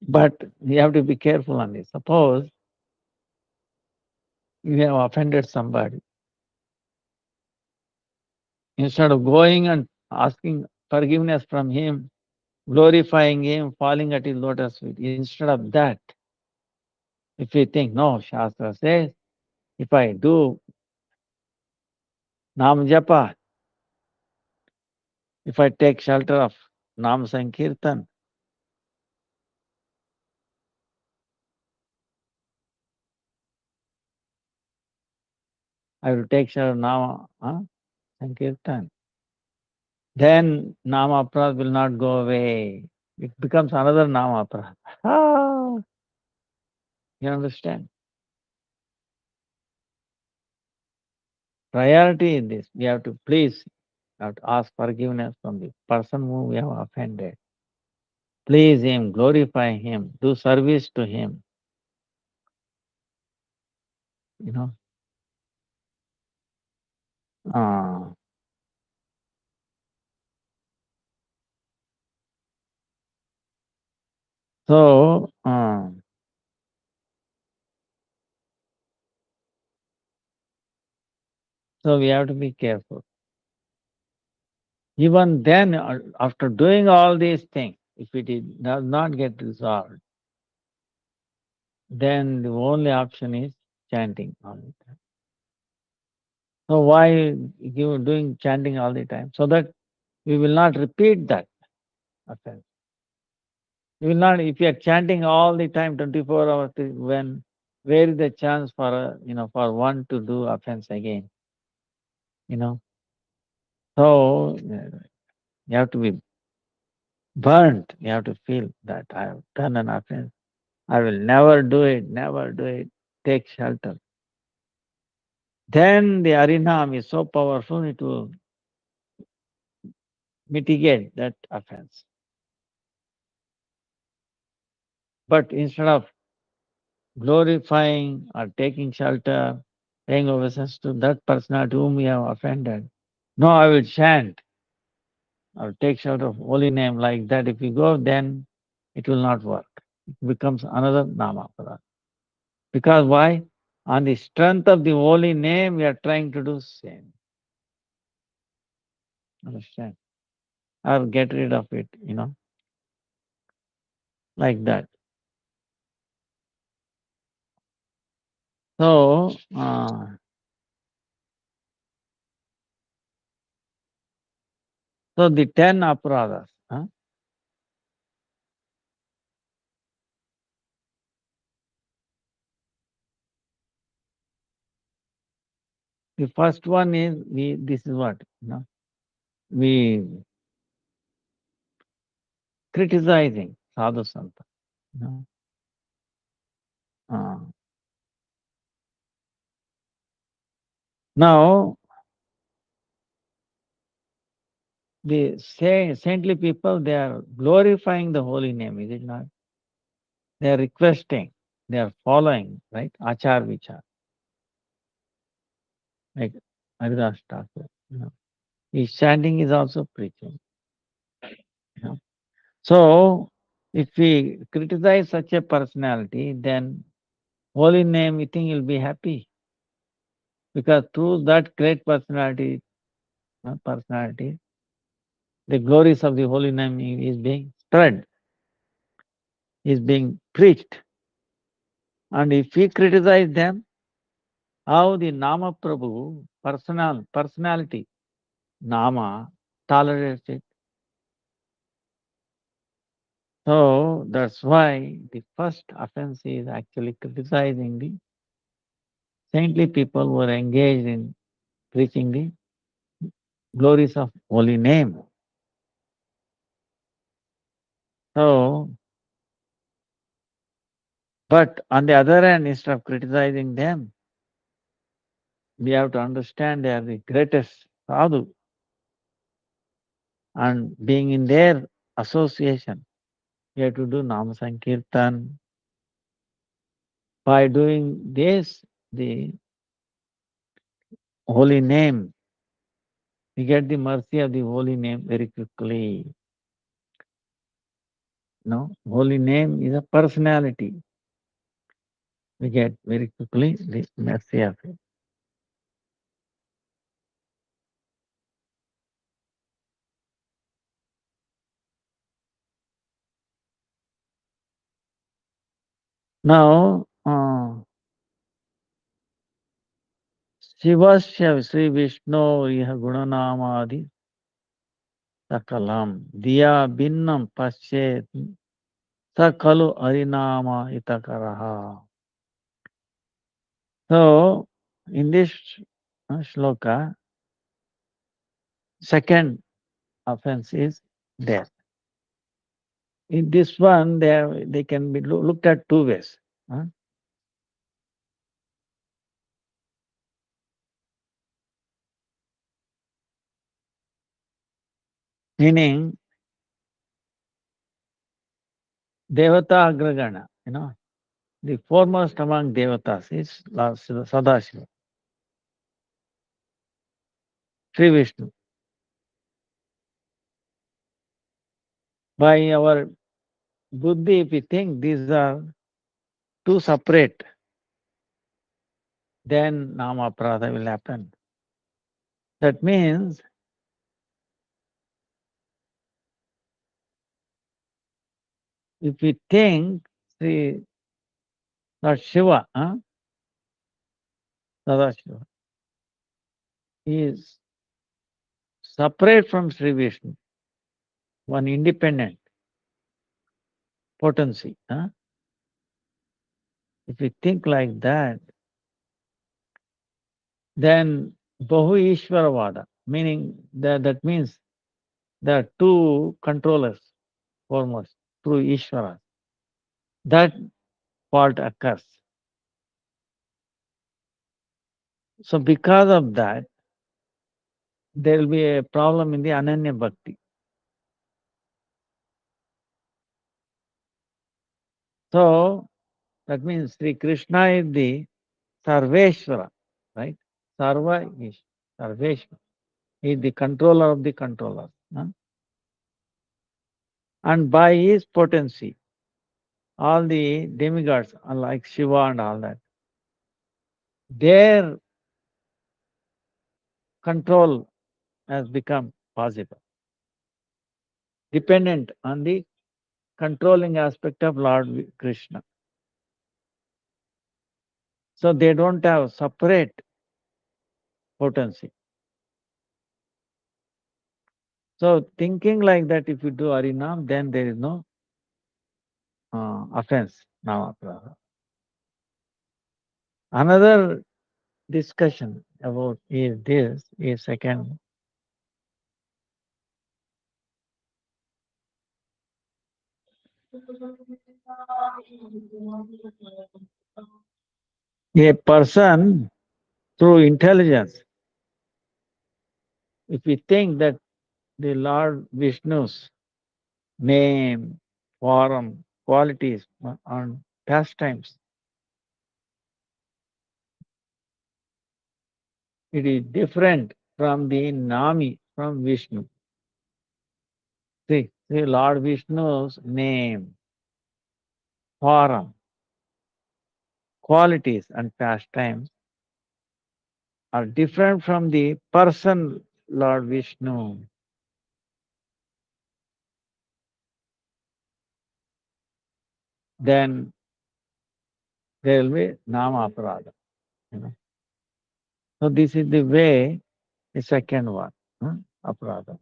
But you have to be careful on this. Suppose you have offended somebody. Instead of going and asking forgiveness from him, glorifying him, falling at his lotus feet, instead of that, if we think, no, Shastra says, if I do Nam Japa, if I take shelter of Nam Sankirtan, I will take shelter of Nama Sankirtan, then Nama Aparad will not go away. It becomes another Nama Aparad. Ah, you understand? Priority in this. We have to please, we have to ask forgiveness from the person whom we have offended. Please him, glorify him, do service to him. You know. Uh, so, so we have to be careful. Even then, after doing all these things, if does not get resolved, then the only option is chanting all the time. So why you doing chanting all the time? So that we will not repeat that offense. You will not, if you are chanting all the time, 24 hours, when where is the chance for for one to do offense again? You know. So you have to be burnt. You have to feel that I have done an offense. I will never do it, never do it. Take shelter. Then the Harinam is so powerful, it will mitigate that offense. But instead of glorifying or taking shelter, paying obeisance to that person whom we have offended, no, I will chant or take shelter of holy name like that. If you go, then it will not work. It becomes another Nama Aparadha. Because why? On the strength of the holy name, we are trying to do same. Understand? Or get rid of it, like that. So, so the 10 aparadhas, the first one is this is what, we criticizing sadhu santa, you know, uh, Now, the saintly people, they are glorifying the holy name, is it not? They are requesting, they are following, right? Achar vichar, like Haridas Thakur. His chanting is also preaching. You know. So, if we criticize such a personality, then holy name, we think you'll be happy. Because through that great personality, the glories of the holy name is being spread, is being preached. And if we criticize them, how the Nama Prabhu, personality, Nama, tolerates it. So that's why the first offense is actually criticizing the saintly people who are engaged in preaching the glories of holy name. So, but on the other hand, instead of criticizing them, we have to understand they are the greatest sadhu, and being in their association, we have to do Nama Sankirtan. By doing this, the holy name, we get the mercy of the holy name very quickly. No, holy name is a personality. We get very quickly the mercy of it. Now, Shivasya Sri Vishnu Iha Gunanamadi Sakalam Diya Binnam Paschet Sakalu Harinama Itakaraha. So, in this shloka, second offense is death. In this one, they can be looked at two ways. Meaning, Devata Agragana, the foremost among Devatas is Sadashiva, Sri Vishnu. By our buddhi, if we think these are two separate, then Nama Prada will happen. That means if we think Sri Lord Shiva, Sadashiva, is separate from Sri Vishnu, one independent potency. If we think like that, then Bahu Ishvaravada, meaning that means there are two controllers foremost through Ishvara. That fault occurs. So because of that, there will be a problem in the Ananya Bhakti. So that means Sri Krishna is the Sarveshwara, right? Sarva is Sarveshwara. He is the controller of the controllers. And by his potency, all the demigods, like Shiva and all that, their control has become possible, dependent on the controlling aspect of Lord Krishna. So they don't have separate potency. So thinking like that, if you do Harinam, then there is no offense. Another discussion about is second. A person through intelligence if we think that the Lord Vishnu's name, form, qualities, and pastimes, it is different from the Nami, from Vishnu. See, Lord Vishnu's name, form, qualities, and pastimes are different from the person Lord Vishnu. Then there will be Nama Aparada. You know? So this is the way, the second one, Aparada.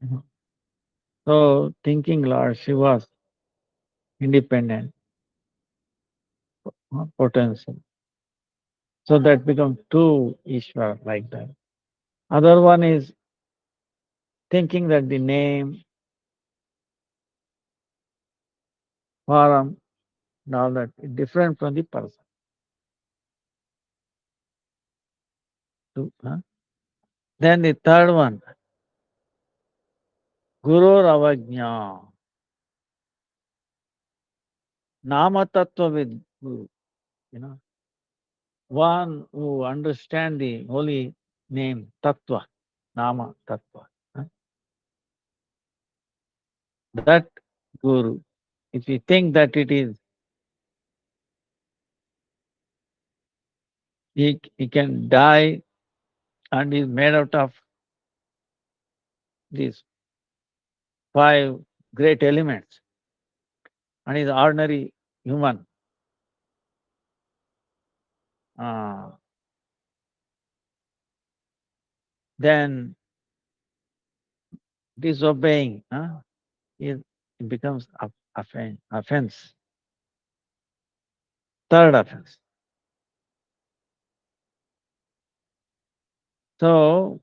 Mhm. So thinking Lord Shiva's independent potential. So that becomes two Ishvara like that. Other one is thinking that the name, form, and all that is different from the person. Two, Then the third one, Guru Avajna, Nama Tattva with Guru. You know, one who understand the holy name Tattva, Nama Tattva. That Guru, if we think that it is, he can die and is made out of these five great elements and is ordinary human, uh, then disobeying is, it becomes offense. Third offense. So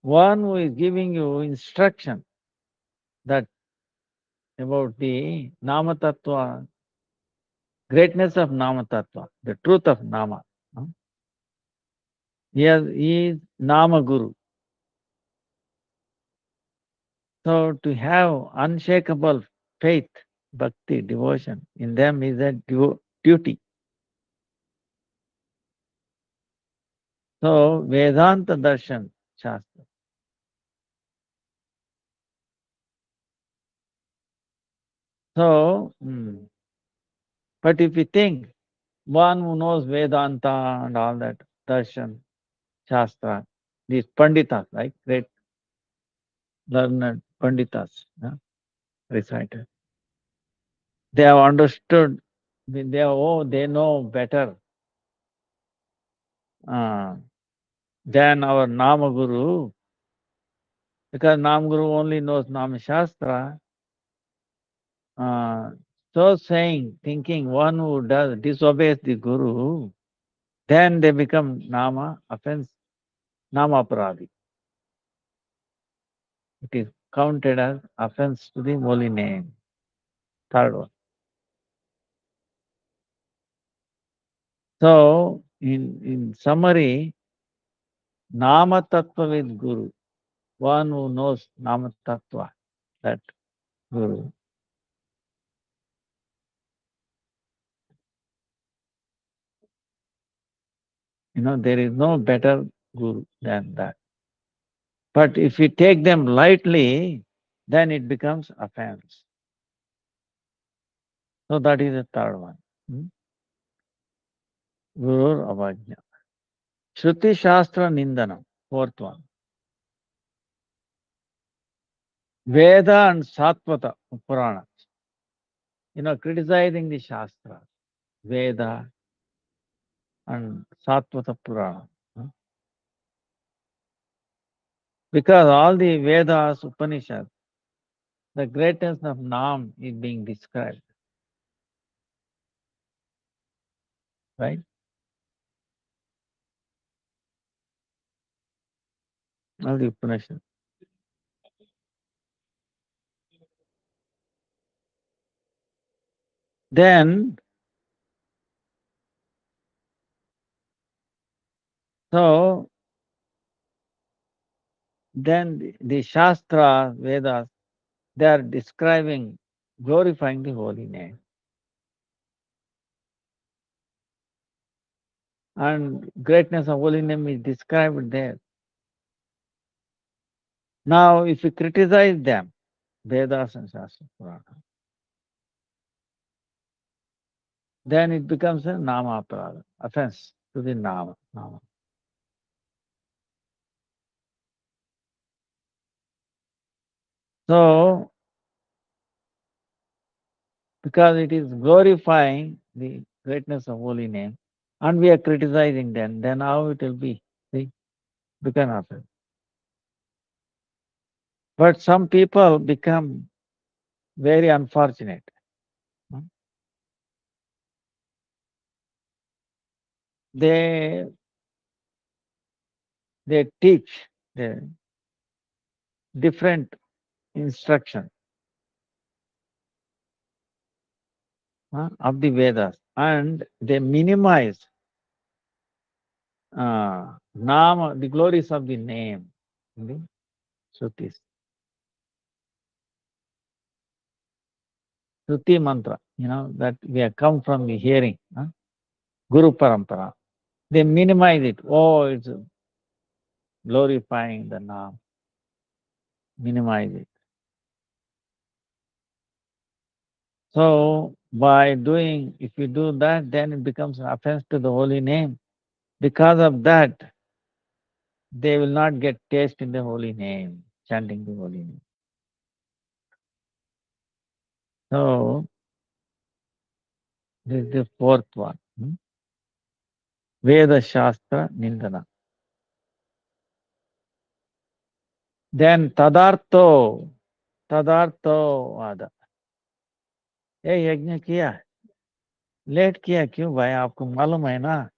one who is giving you instruction that about the Nama Tattva, greatness of Nama Tattva, the truth of Nama. He is Nama Guru. So to have unshakable faith, bhakti, devotion in them is a duty. So Vedanta Darshan Shastra. So, but if we think one who knows Vedanta and all that, Darshan, Shastra, these Panditas, right? Great learned Panditas, recited. They have understood, they know better uh, than our Nama Guru, because Nama Guru only knows Nama Shastra. Uh, so saying, thinking one who disobeys the Guru, then they become Nama offense, Nama Aparadi. It is counted as offense to the holy name. Third one. So, in summary, Nama Tattva with Guru, one who knows Nama Tattva, that Guru. There is no better Guru than that. But if we take them lightly, then it becomes offense. So that is the third one. Guru Avajna. Shruti Shastra Nindana, fourth one. Veda and Satvata Purana. Criticizing the Shastra, Veda and Satvata Purana. Because all the Vedas, Upanishads, the greatness of Nam is being described. Right? All the Upanishads. Then So then the Shastra, Vedas, they are describing, glorifying the holy name. And greatness of holy name is described there. Now, if you criticize them, Vedas and Shastra Purana, then it becomes a Nama Aparada, offense to the Nama. So, because it is glorifying the greatness of holy name, and we are criticizing them, then how it will be? See, become offense. But some people become very unfortunate. They teach the different instruction of the Vedas, and they minimize Nama, the glories of the name in the Shrutis. Shruti mantra, that we have come from the hearing, Guru Parampara. They minimize it. Oh, it's glorifying the Nam. Minimize it. So, by doing, if you do that, then it becomes an offense to the holy name. Because of that, they will not get taste in the holy name, chanting the holy name. So, this is the fourth one. Veda Shastra Nindana. Then Tadartho Vada. ये यज्ञ किया, late किया क्यों भाई? आपको मालूम है ना,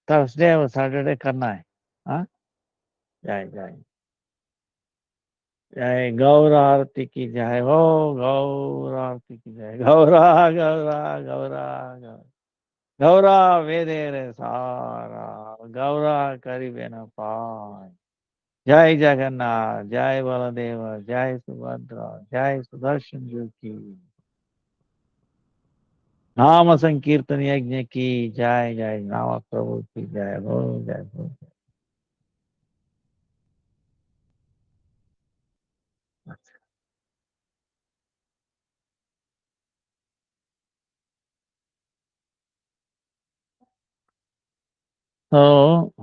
थर्सडे और सैटरडे करना है। हाँ, जय जय जय गौर आरती की जय हो, गौर आरती की जय, गौरा गौरा गौरा गौरा गौरा वेदे रे सारा, गौरा करिबे न पाय। जय जगन्नाथ, जय बलदेव, जय सुभद्रा, जय सुदर्शन जी की। नाम संकीर्तन यज्ञ की जय, जय नाम प्रभु की जय हो, जय हो। So,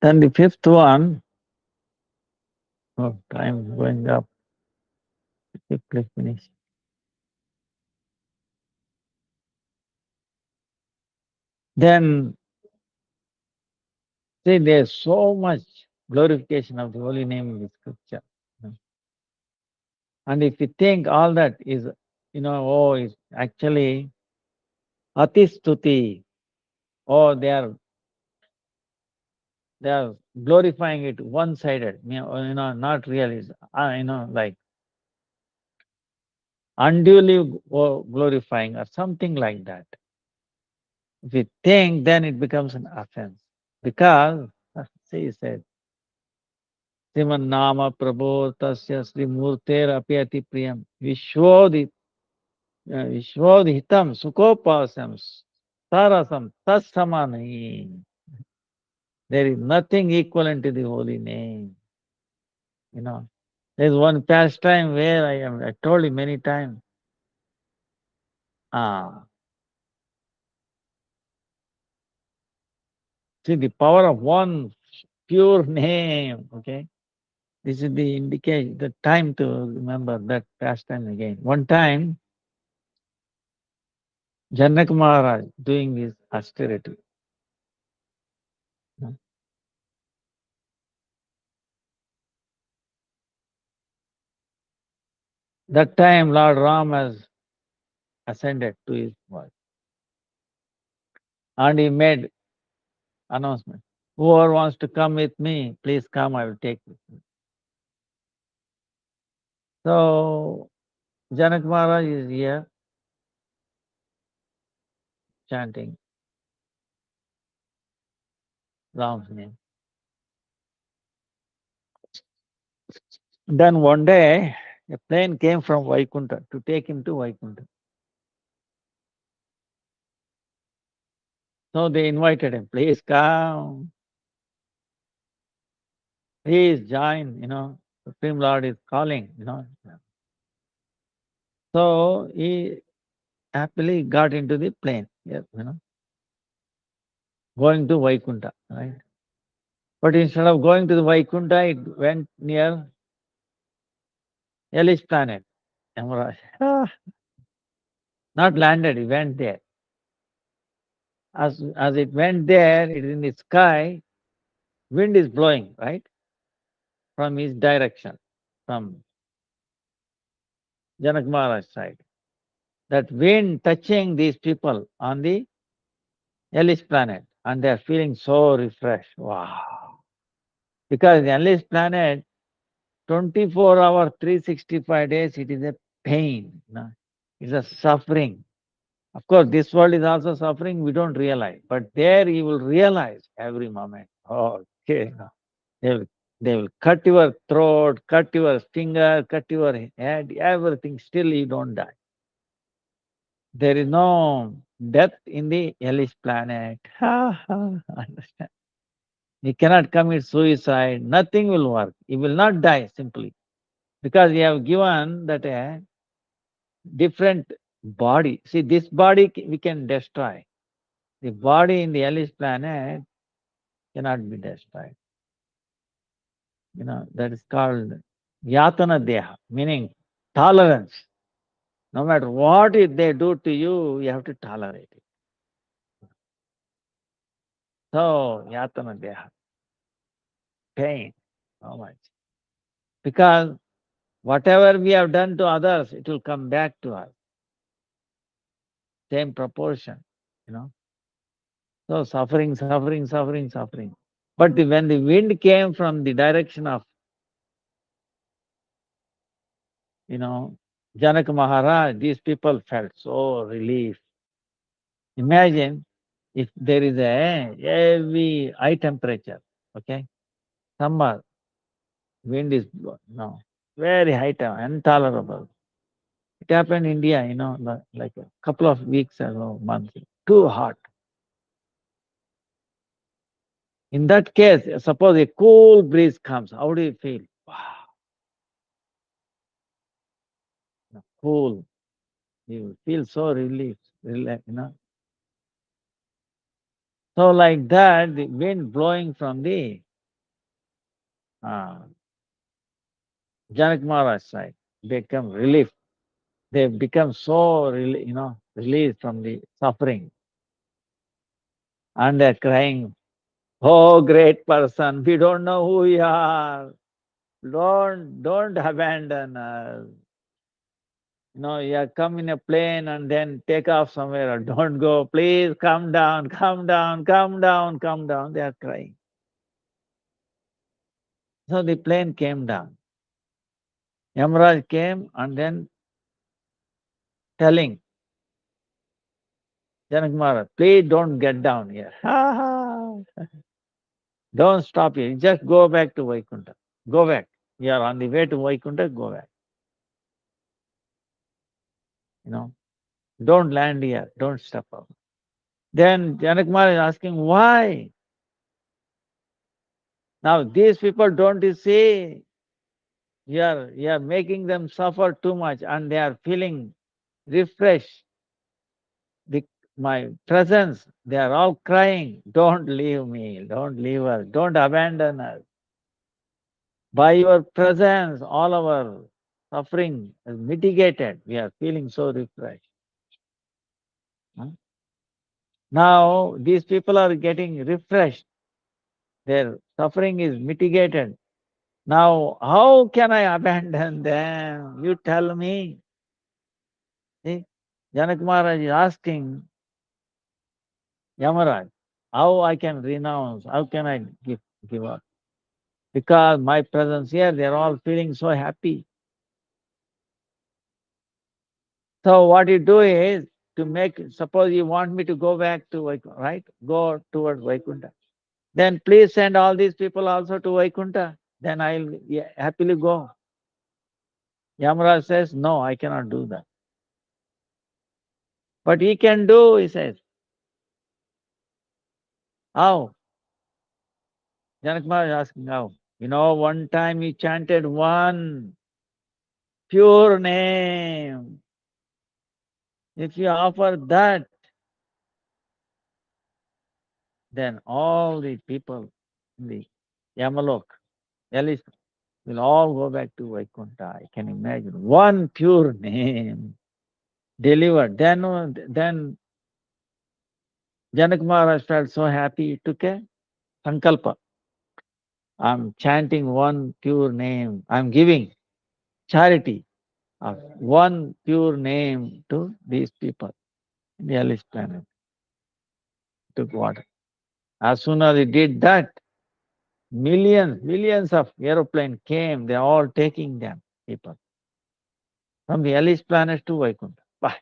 then the fifth one, oh, time going up, quickly finish. Then, see, there's so much glorification of the holy name in the scripture. And if you think all that is, oh, it's actually atistuti, oh, they are glorifying it one-sided, not really, like unduly glorifying or something like that. If you think, then it becomes an offense. Because, see, he said, Sriman Nama Prabhu Tasya Sri Murter Api Ati Priyam Vishwodhitam Sukopasam Sarasam Tatsamanahi. There is nothing equivalent to the holy name. There's one pastime where I told you many times. See the power of one pure name, okay? This is the indication, the time to remember that pastime again. One time, Janak Maharaj doing his austerity. Hmm. 。 . 。That time Lord Ram has ascended to his wife and he made announcement. Whoever wants to come with me, please come, I will take you. So Janak Maharaj is here chanting Ram's name. Then one day, a plane came from Vaikunta to take him to Vaikunta. So they invited him, please come, please join, Supreme Lord is calling. So he happily got into the plane, going to Vaikunta, right? But instead of going to the Vaikunta, it went near Hellish planet, Yamaraj. Not landed, it went there. As it went there, it is in the sky, wind is blowing, right? From his direction, from Janak Maharaj side. That wind touching these people on the Hellish planet, and they are feeling so refreshed. Wow. Because the Hellish planet, 24 hours, 365 days, it is a pain. It's a suffering. Of course, this world is also suffering, we don't realize. But there you will realize every moment. Oh, okay. They will, they will cut your throat, cut your finger, cut your head, everything, still you don't die. There is no death in the hellish planet. Understand? You cannot commit suicide, nothing will work. You will not die simply. Because you have given that a different body. See, this body we can destroy. The body in the hellish planet cannot be destroyed. That is called Yatana Deha, meaning tolerance. No matter what they do to you, you have to tolerate it. So, Yatana Deha, pain, so much. Because whatever we have done to others, it will come back to us. Same proportion. So, suffering, suffering, suffering, suffering. But when the wind came from the direction of, Janak Maharaj, these people felt so relief. Imagine if there is a heavy high temperature, okay? Summer, wind is very high, intolerable. It happened in India, like a couple of weeks ago, months, too hot. In that case, suppose a cool breeze comes, how do you feel? Wow, cool. You feel so relieved, relaxed. So like that, the wind blowing from the uh, Janak Maharaj side become relief. They become so, released from the suffering. And they're crying, oh, great person, we don't know who you are. Don't abandon us. You have come in a plane and then take off somewhere. Or don't go. Please come down, come down, come down, come down. They are crying. So the plane came down. Yamaraj came and then telling Janak Maharaj, please don't get down here. Don't stop here. Just go back to Vaikunta. Go back. You are on the way to Vaikunta, go back. Don't land here. Don't step up. Then Janak Maharaj is asking, why? Now these people, don't you see, you are making them suffer too much and they are feeling refreshed. My presence, they are all crying, don't leave me, don't leave us, don't abandon us. By your presence, all our suffering is mitigated. We are feeling so refreshed. Now these people are getting refreshed. Their suffering is mitigated. Now, how can I abandon them? You tell me. See, Janak Maharaj is asking Yamaraj, how I can renounce? How can I give up? Because my presence here, they are all feeling so happy. So what you do is to make, suppose you want me to go back to Vaikuntha, right? Go towards Vaikuntha. Then please send all these people also to Vaikuntha. Then I'll happily go. Yamaraj says, no, I cannot do that. But he can do, he says. How? Janak Maharaj is asking how. You know, one time he chanted one pure name. If you offer that, then all the people in the Yamalok, Yalis, will all go back to Vaikuntha. I can imagine. One pure name delivered. Then Janak Maharaj felt so happy. He took a sankalpa. I'm chanting one pure name. I'm giving charity of one pure name to these people in the Alice planet. Took water. As soon as he did that, millions of aeroplanes came. They're all taking them, people, from the Alice planet to Vaikuntha. Bah!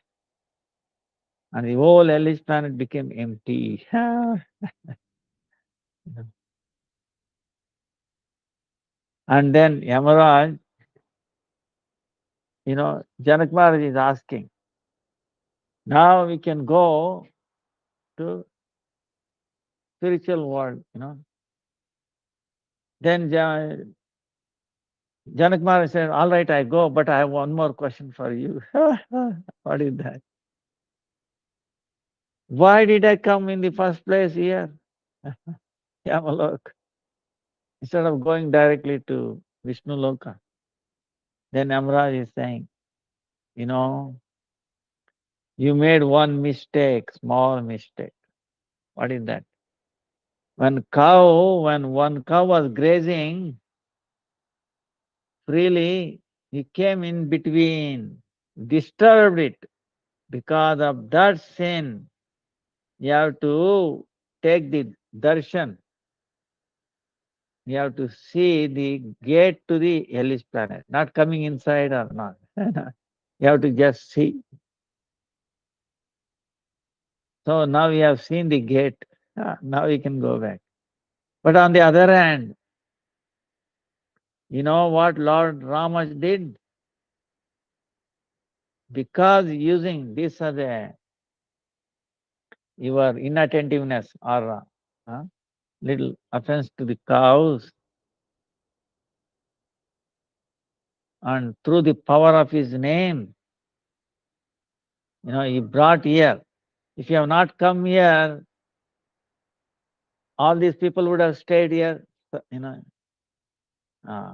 And the whole Alice planet became empty. And then Yamaraj, Janak Maharaj is asking, now we can go to spiritual world. Then Janak Maharaj said, all right, I go, but I have one more question for you. What is that? Why did I come in the first place here? Yamalok, instead of going directly to Vishnu Loka. Then Yamaraj is saying, you made one mistake, small mistake. What is that? When one cow was grazing freely, he came in between, disturbed it. Because of that sin, you have to take the darshan. You have to see the gate to the hellish planet, not coming inside or not. You have to just see. So now we have seen the gate. Now we can go back. But on the other hand, you know what Lord Rama did? Because using this as your inattentiveness or little offense to the cows, and through the power of his name, he brought here. If you have not come here, all these people would have stayed here, uh,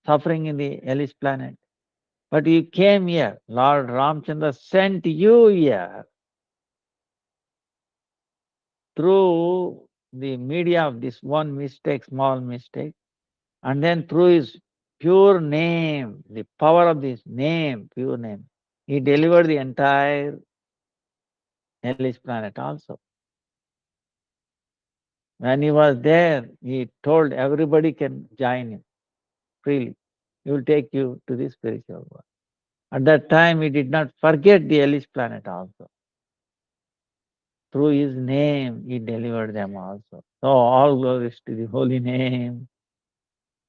suffering in the hellish planet. But you came here. Lord Ramchandra sent you here through the media of this one mistake, small mistake, and then through his pure name, the power of this name, pure name, he delivered the entire hellish planet also. When he was there, he told everybody can join him freely. He will take you to the spiritual world. At that time, he did not forget the hellish planet also. Through his name, he delivered them also. So all glories to the holy name.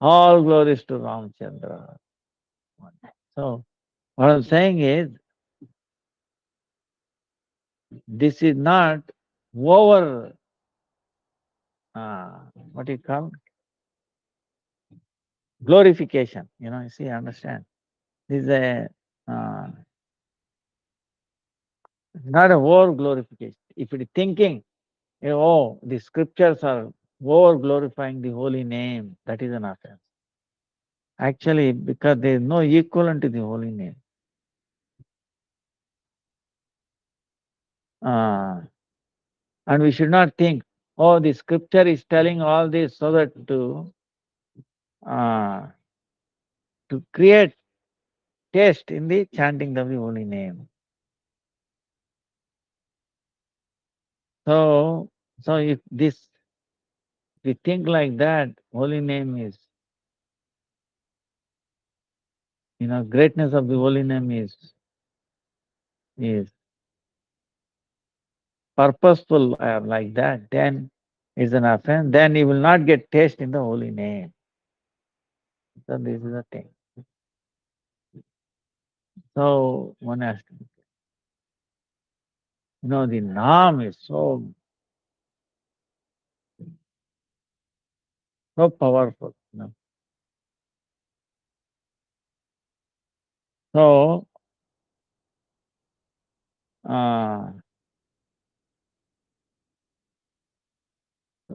All glories to Ramchandra. So what I'm saying is, this is not over, what you call, glorification. You see, understand. This is not a over glorification. If it is thinking, oh, the scriptures are over glorifying the holy name, that is an offense. Actually, because there is no equivalent to the holy name. And we should not think, oh, the scripture is telling all this so that to to create taste in the chanting of the holy name. So, if we think like that, holy name is, greatness of the holy name is purposeful like that, then it's an offense. Then you will not get taste in the holy name. So this is the thing. So one has to, the Naam is so powerful. So uh,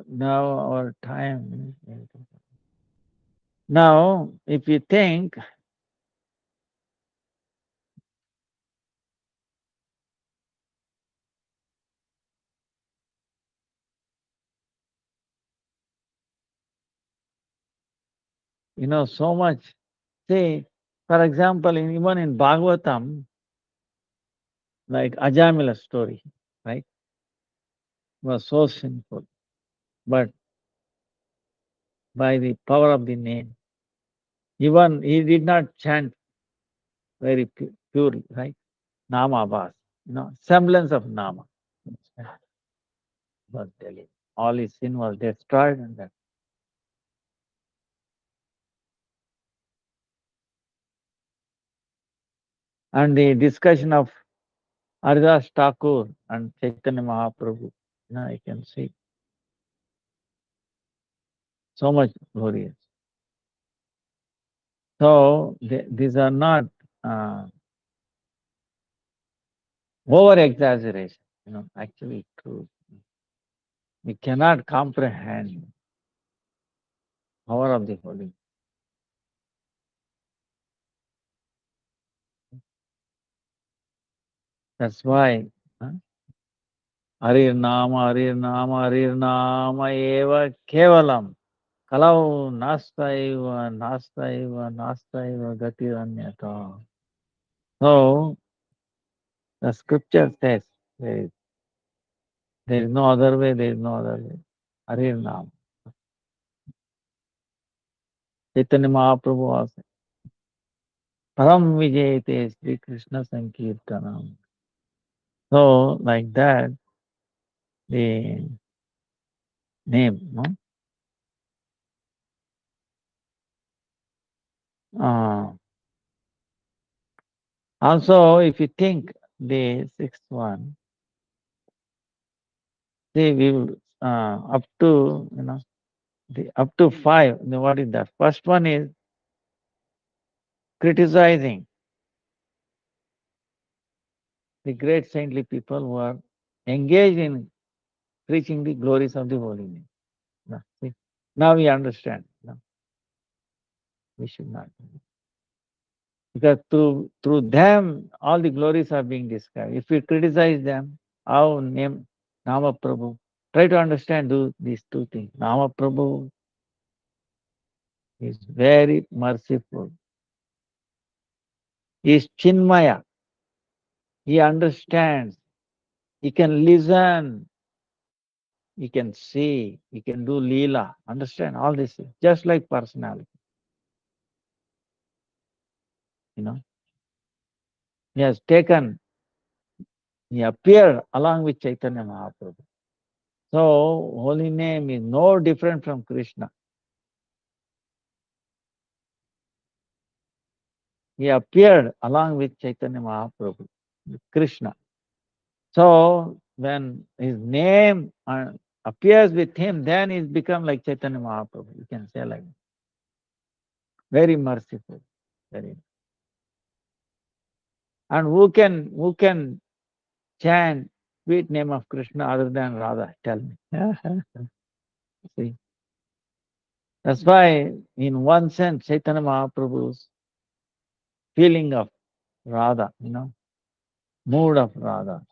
now our time. Now, if you think, so much. See, for example, even in Bhagavatam, like Ajamila story, right, was so sinful, but by the power of the name, even he did not chant very purely, right? Nama Bhas, semblance of Nama. Was Delhi. All his sin was destroyed, and the discussion of Haridas Thakur and Chaitanya Mahaprabhu, I can see so much glorious. So these are not over exaggeration, actually true. We cannot comprehend power of the Holy. That's why Harir Nama, Harir Nama, Harir Nama eva kevalam. Kalau nastaiva, nastaiva, nastaiva gatiranyata. So the scripture says there is no other way, there is no other way. Harir Nama. Chaitanya Mahaprabhu also. Param Vijayate Sri Krishna Sankirtanam. So, like that, the name, no? Also, if you think the sixth one, see, we will up to up to five. What is that? First one is criticizing the great saintly people who are engaged in preaching the glories of the holy name. See, now we understand. We should not. Because through them, all the glories are being described. If we criticize them, how name Nama Prabhu, try to understand these two things. Nama Prabhu is very merciful. He is Chinmaya. He understands. He can listen. He can see. He can do Leela. Understand all this, just like personality. He has taken, he appeared along with Chaitanya Mahaprabhu. So, holy name is no different from Krishna. He appeared along with Chaitanya Mahaprabhu, Krishna. So, when his name appears with him, then he's become like Chaitanya Mahaprabhu. You can say like that. Very merciful. Very. And who can chant sweet name of Krishna other than Radha? Tell me. See, that's why, in one sense, Chaitanya Mahaprabhu's feeling of Radha, mood of Radha,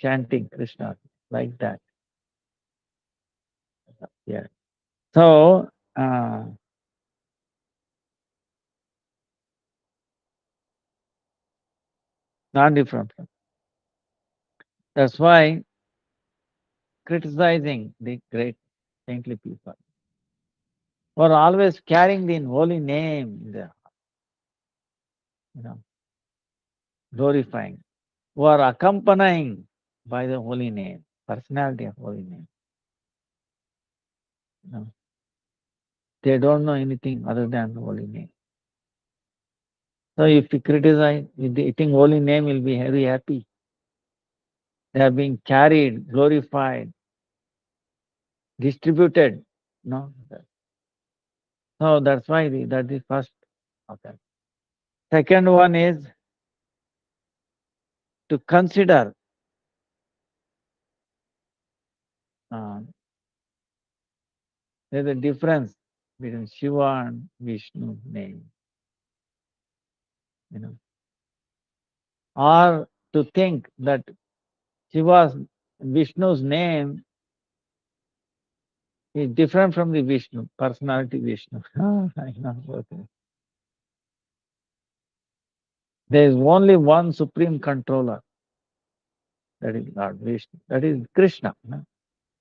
chanting Krishna like that. Yeah. So, Not different from. That's why criticizing the great saintly people who are always carrying the holy name in their heart, you know, glorifying, who are accompanying by the holy name, personality of holy name. You know, they don't know anything other than the holy name. So if you criticize, you think holy name will be very happy. They are being carried, glorified, distributed. No. So that's why that is first. Okay. Second one is to consider uh, there's a difference between Shiva and Vishnu name, you know, or to think that Shiva's Vishnu's name is different from the Vishnu personality Vishnu. I know, okay. There is only one supreme controller, that is Lord Vishnu, that is Krishna. No?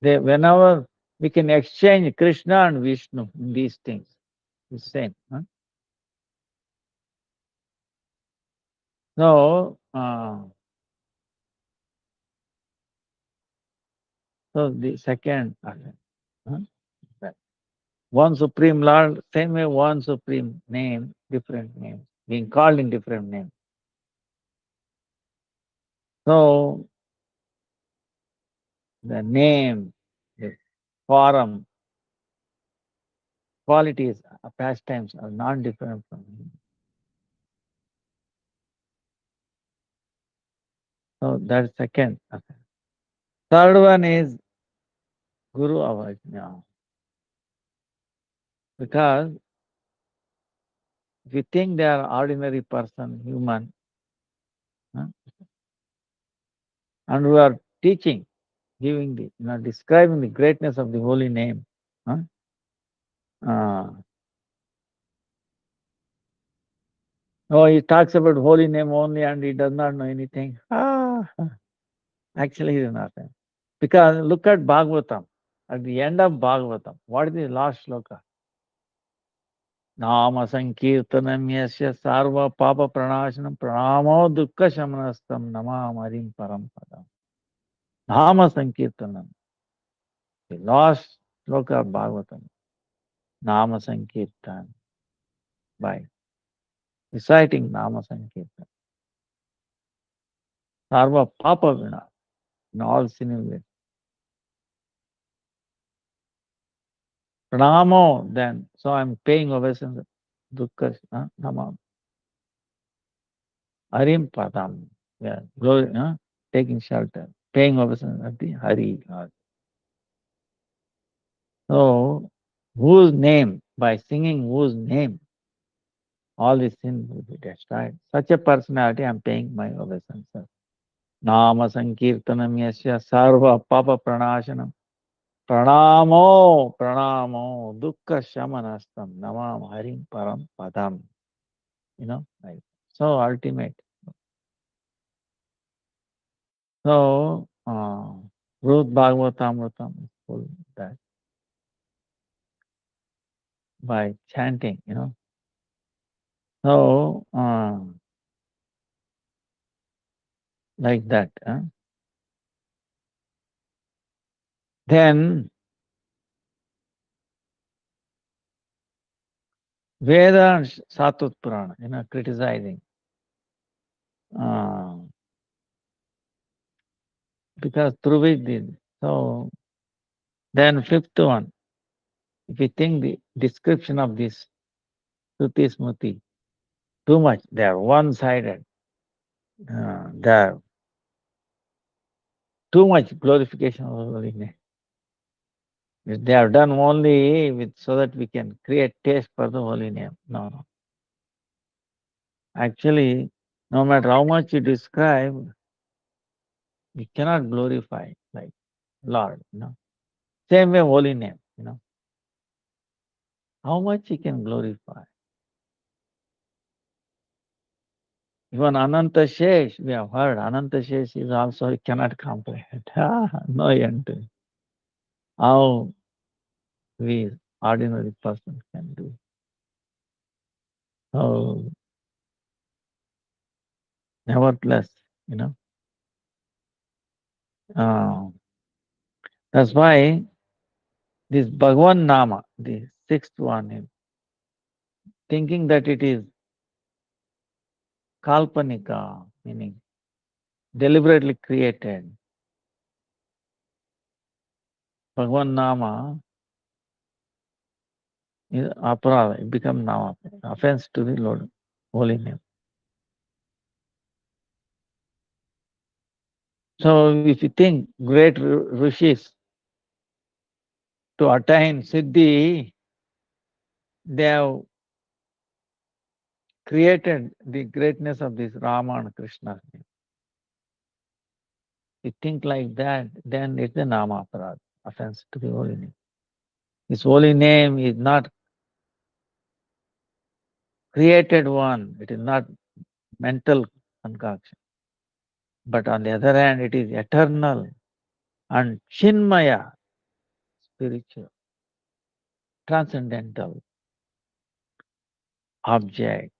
Whenever we can exchange Krishna and Vishnu in these things, it's same. Huh? So, so the second, huh? Right. One supreme Lord, same way one supreme name, different names, being called in different names. So the name, the form, qualities, pastimes are not different from him. So that's second. Okay. Third one is Guru Avajna. Because if you think they are ordinary person, human, huh, and we are teaching, giving the, describing the greatness of the holy name, huh, uh, oh, he talks about holy name only and he does not know anything. Actually, he does not know. Because look at Bhagavatam. At the end of Bhagavatam, what is the last sloka? Nama Sankirtanam Yasya Sarva Papa Pranashanam Pranamo Dukkha Shamanastam Namam Harim Param Padam. Nama Sankirtanam. The last sloka of Bhagavatam. Nama Sankirtan. By reciting Nama Sankirtan. Sarva Papa Vina. In all sin. Pranamo, then. So I'm paying obeisance. Dukkha, Namam. Harim Padam. Yeah, glory, taking shelter. Paying obeisance at the Hari. So, whose name, by singing whose name, all these sins will be destroyed. Such a personality, I'm paying my obeisance. Nama Sankirtanam Yasya Sarva Papa Pranashanam. Pranamo, Pranamo, Dukkha Shamanastam, Namam Harim Param Padam. Like so ultimate. So, Ruth Bhagavatamritam is full that by chanting. So, like that. Then, Veda and Satut Purana, criticizing. Because through which did. So, then fifth one, if you think the description of this Shruti Smriti, too much, they are one-sided. They are too much glorification of the holy name. They are done only so that we can create taste for the holy name. No. Actually, no matter how much you describe, you cannot glorify like Lord. Same way holy name. How much you can glorify. Even Ananta Shesh, we have heard, Ananta Shesh is also, he cannot comprehend. No end to it. How we, ordinary person, can do. So, nevertheless, uh, that's why this Bhagwan Nama, the sixth one, is thinking that it is Kalpanika, meaning deliberately created. Bhagwan Nama is aparada, it becomes Nama, offense to the Lord, holy name. So if you think great rishis to attain Siddhi, they have created the greatness of this Rama and Krishna. You think like that, then it's a Nama Aparad, offense to the holy name. His holy name is not created one, it is not mental concoction. But on the other hand, it is eternal and Chinmaya, spiritual, transcendental object.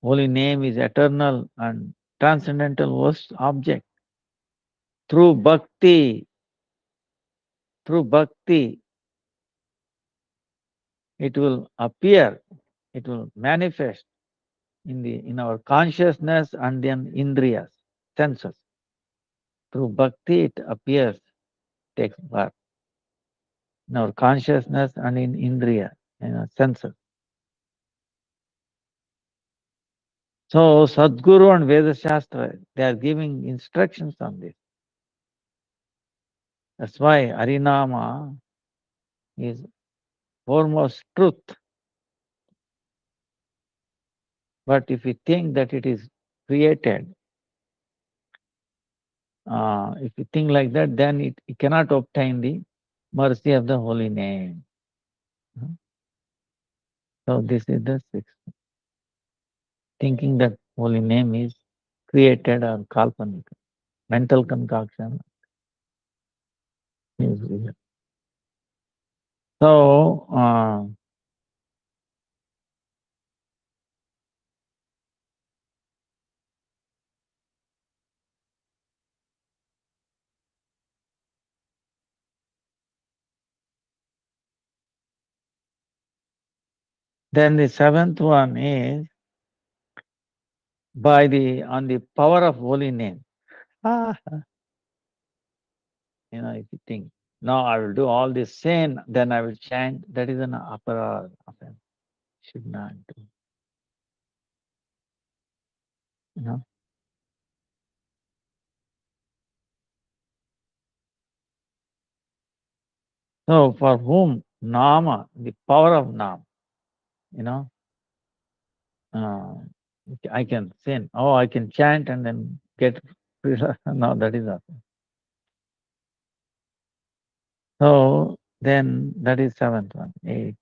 Holy name is eternal and transcendental object. Through bhakti, it will appear, it will manifest in our consciousness and then indriyas, senses. Through bhakti, it appears, takes birth in our consciousness and in indriya, senses. So Sadguru and Veda Shastra, they are giving instructions on this. That's why Harinama is foremost truth. But if we think that it is created, if you think like that, then it cannot obtain the mercy of the holy name. So this is the sixth. Thinking that holy name is created or kalpanika, mental concoction is real. So then the seventh one is on the power of holy name. If you think, no, I will do all this sin, then I will chant, that is an aparad offense. Should not do. So for whom Nama, the power of Nam, uh, I can sin. Oh, I can chant and then get free. No, that is offense. So then that is seventh one, 8.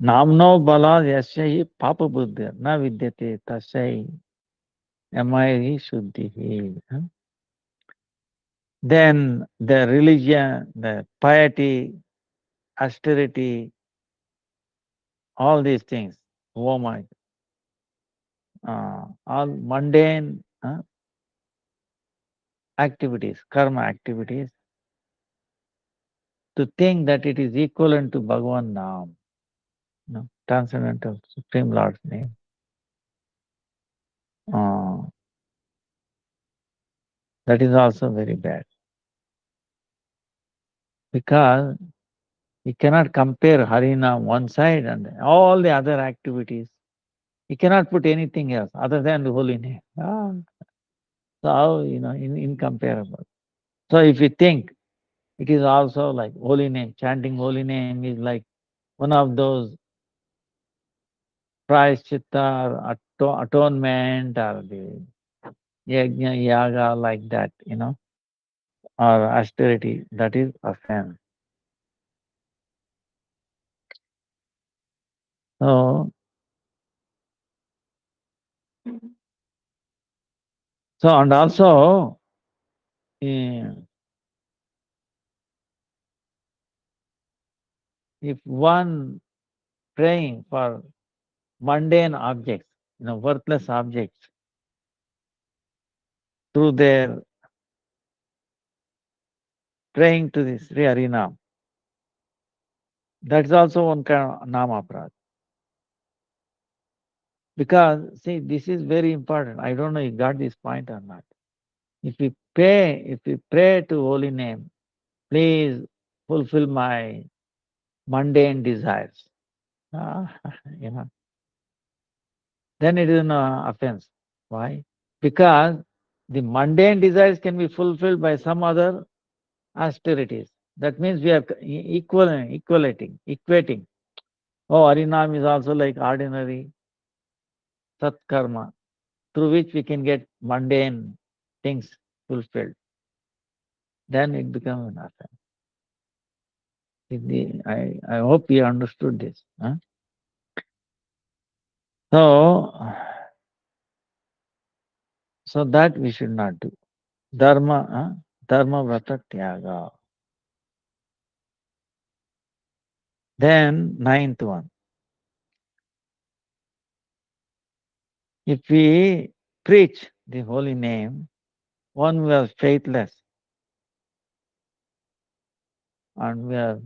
Namno bala yasya papa buddha na vidyate tasai amai shuddhi. Then the religion, the piety, austerity, all these things, oh my, all mundane activities, karma activities, to think that it is equivalent to Bhagavan Nam, transcendental Supreme Lord's name. That is also very bad. Because you cannot compare Harinam one side and all the other activities. You cannot put anything else other than the holy name. So how, incomparable. So if you think it is also like holy name, chanting holy name is like one of those prayaschitta or atonement or the yajna, yaga like that, or austerity, that is offense. So, and also, eh, if one praying for mundane objects, worthless objects, through their praying to this Sri Harinam, that's also one kind of nama aparadha. Because, see, this is very important. I don't know you got this point or not. If we pray to holy name, please fulfill my mundane desires. Ah, you know, then it is an offense. Why? Because the mundane desires can be fulfilled by some other austerities. That means we are equating. Oh, Harinam is also like ordinary satkarma, through which we can get mundane things fulfilled. Then it becomes an offense. I hope you understood this. Huh? So that we should not do. Dharma vrata tyaga. Then ninth one. If we preach the holy name, one who is faithless and we are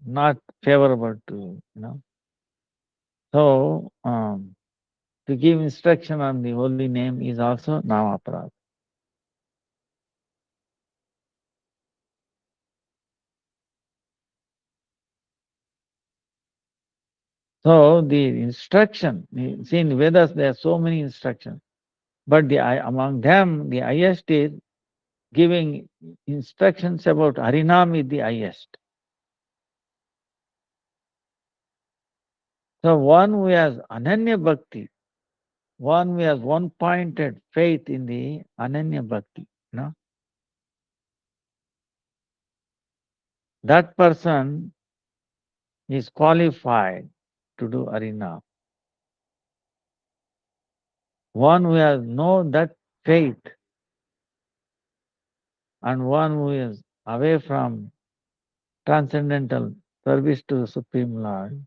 not favorable to. So to give instruction on the holy name is also nama aparadha. So the instruction, see in Vedas there are so many instructions, but among them the highest is giving instructions about Harinam is the highest. So one who has Ananya Bhakti, one who has one-pointed faith in the Ananya Bhakti, that person is qualified to do Harinam. One who has no that faith and one who is away from transcendental service to the Supreme Lord,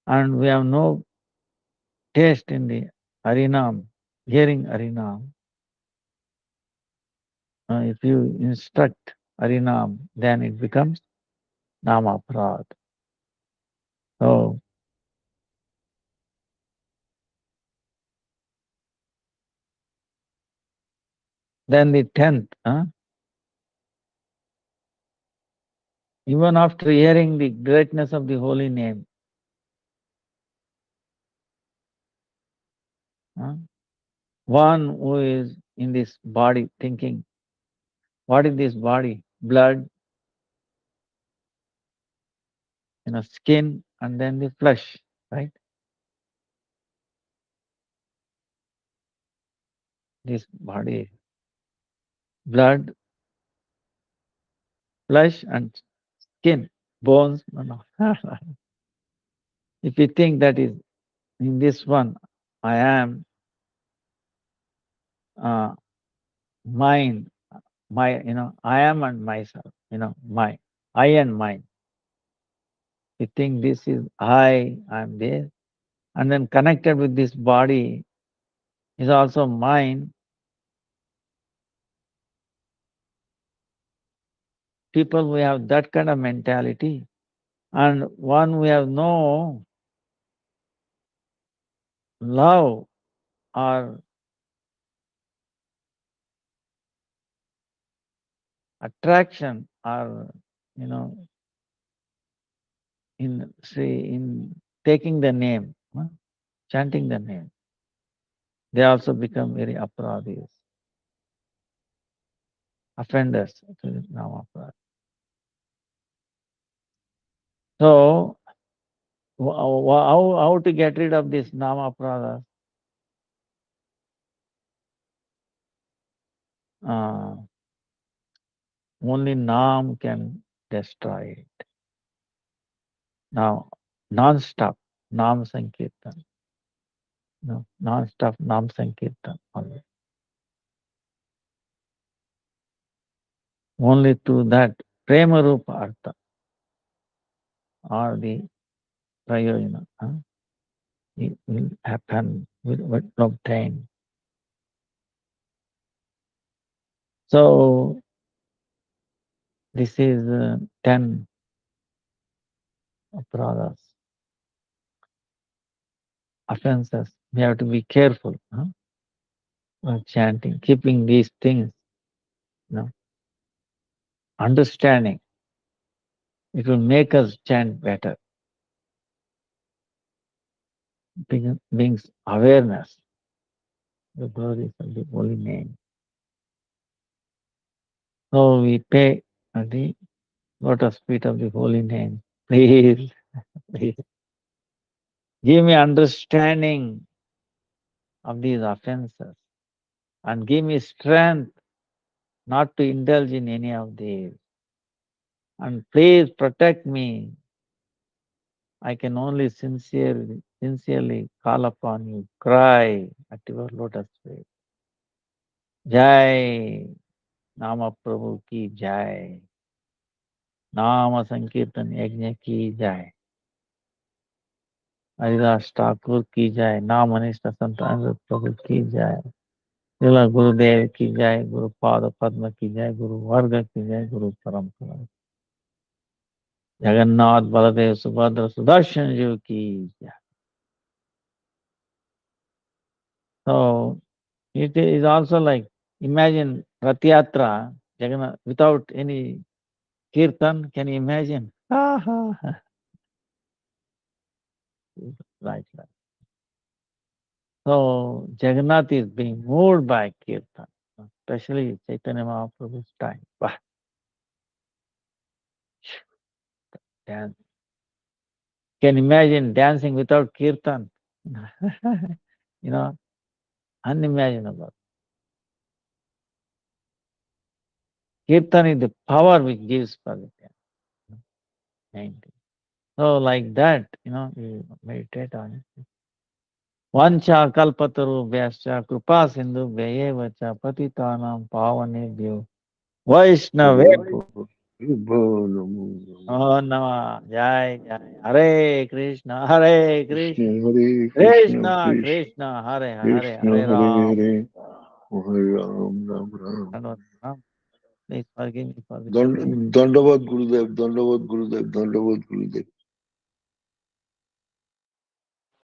and we have no taste in the Harinam, hearing Harinam. If you instruct Harinam, then it becomes Nama Prad. So, then the 10th, even after hearing the greatness of the holy name, one who is in this body thinking, what is this body? Blood, skin, and then the flesh, right? This body, blood, flesh, and skin, bones. No. If you think that is in this one, I am mine, I am and myself, I and mine. You think this is I'm there, and then connected with this body is also mine. People who have that kind of mentality, and one who have no love or attraction or in taking the name, chanting the name, they also become very aparadhis, offenders to the nama aparadha. So how to get rid of this nama aparadha? Only Nam can destroy it. Now, non-stop Nam Sankirtan. No, non-stop Nam Sankirtan. Only to that Prema Rupa Artha or the Prayojana it will happen, will obtain. So this is 10 aparadas, offenses. We have to be careful while chanting, keeping these things, understanding. It will make us chant better. Brings awareness, the glories of the holy name. So we pay at the lotus feet of the holy name. Please, please give me understanding of these offenses and give me strength not to indulge in any of these. And please protect me. I can only sincerely call upon you, cry at your lotus feet. Jai Nama Prabhu ki Jai. Nama Sankirtan Yajna ki Jai. Haridas Thakur की जय, नाम अनिष्ट संतान प्रभु की जय, श्रील गुरुदेव की जय, गुरु पाद पद्म की जय, गुरु वर्ग की जय, गुरु परंपरा, जगन्नाथ बलदेव सुभद्र सुदर्शन जी की जय. So it is also like, imagine Rath Yatra, Jagannath, without any kirtan, can you imagine? Right. So Jagannath is being moved by kirtan, especially Chaitanya Mahaprabhu's time. Dance. Can imagine dancing without kirtan? Unimaginable. Kirtan is the power which gives for the dance. So like that, you meditate on it. Vancha kalpataru vyascha krupa sindhu vyayevacha patitanam pavanebhyo Vaishnavevo. Oh no, Jai Jai. Hare Krishna, Hare Krishna, Krishna Krishna, Hare Hare, Hare Ram. Hare Ram. Please forgive me for this. Dandavad Gurudev, Dandavad Gurudev, Dandavad Gurudev.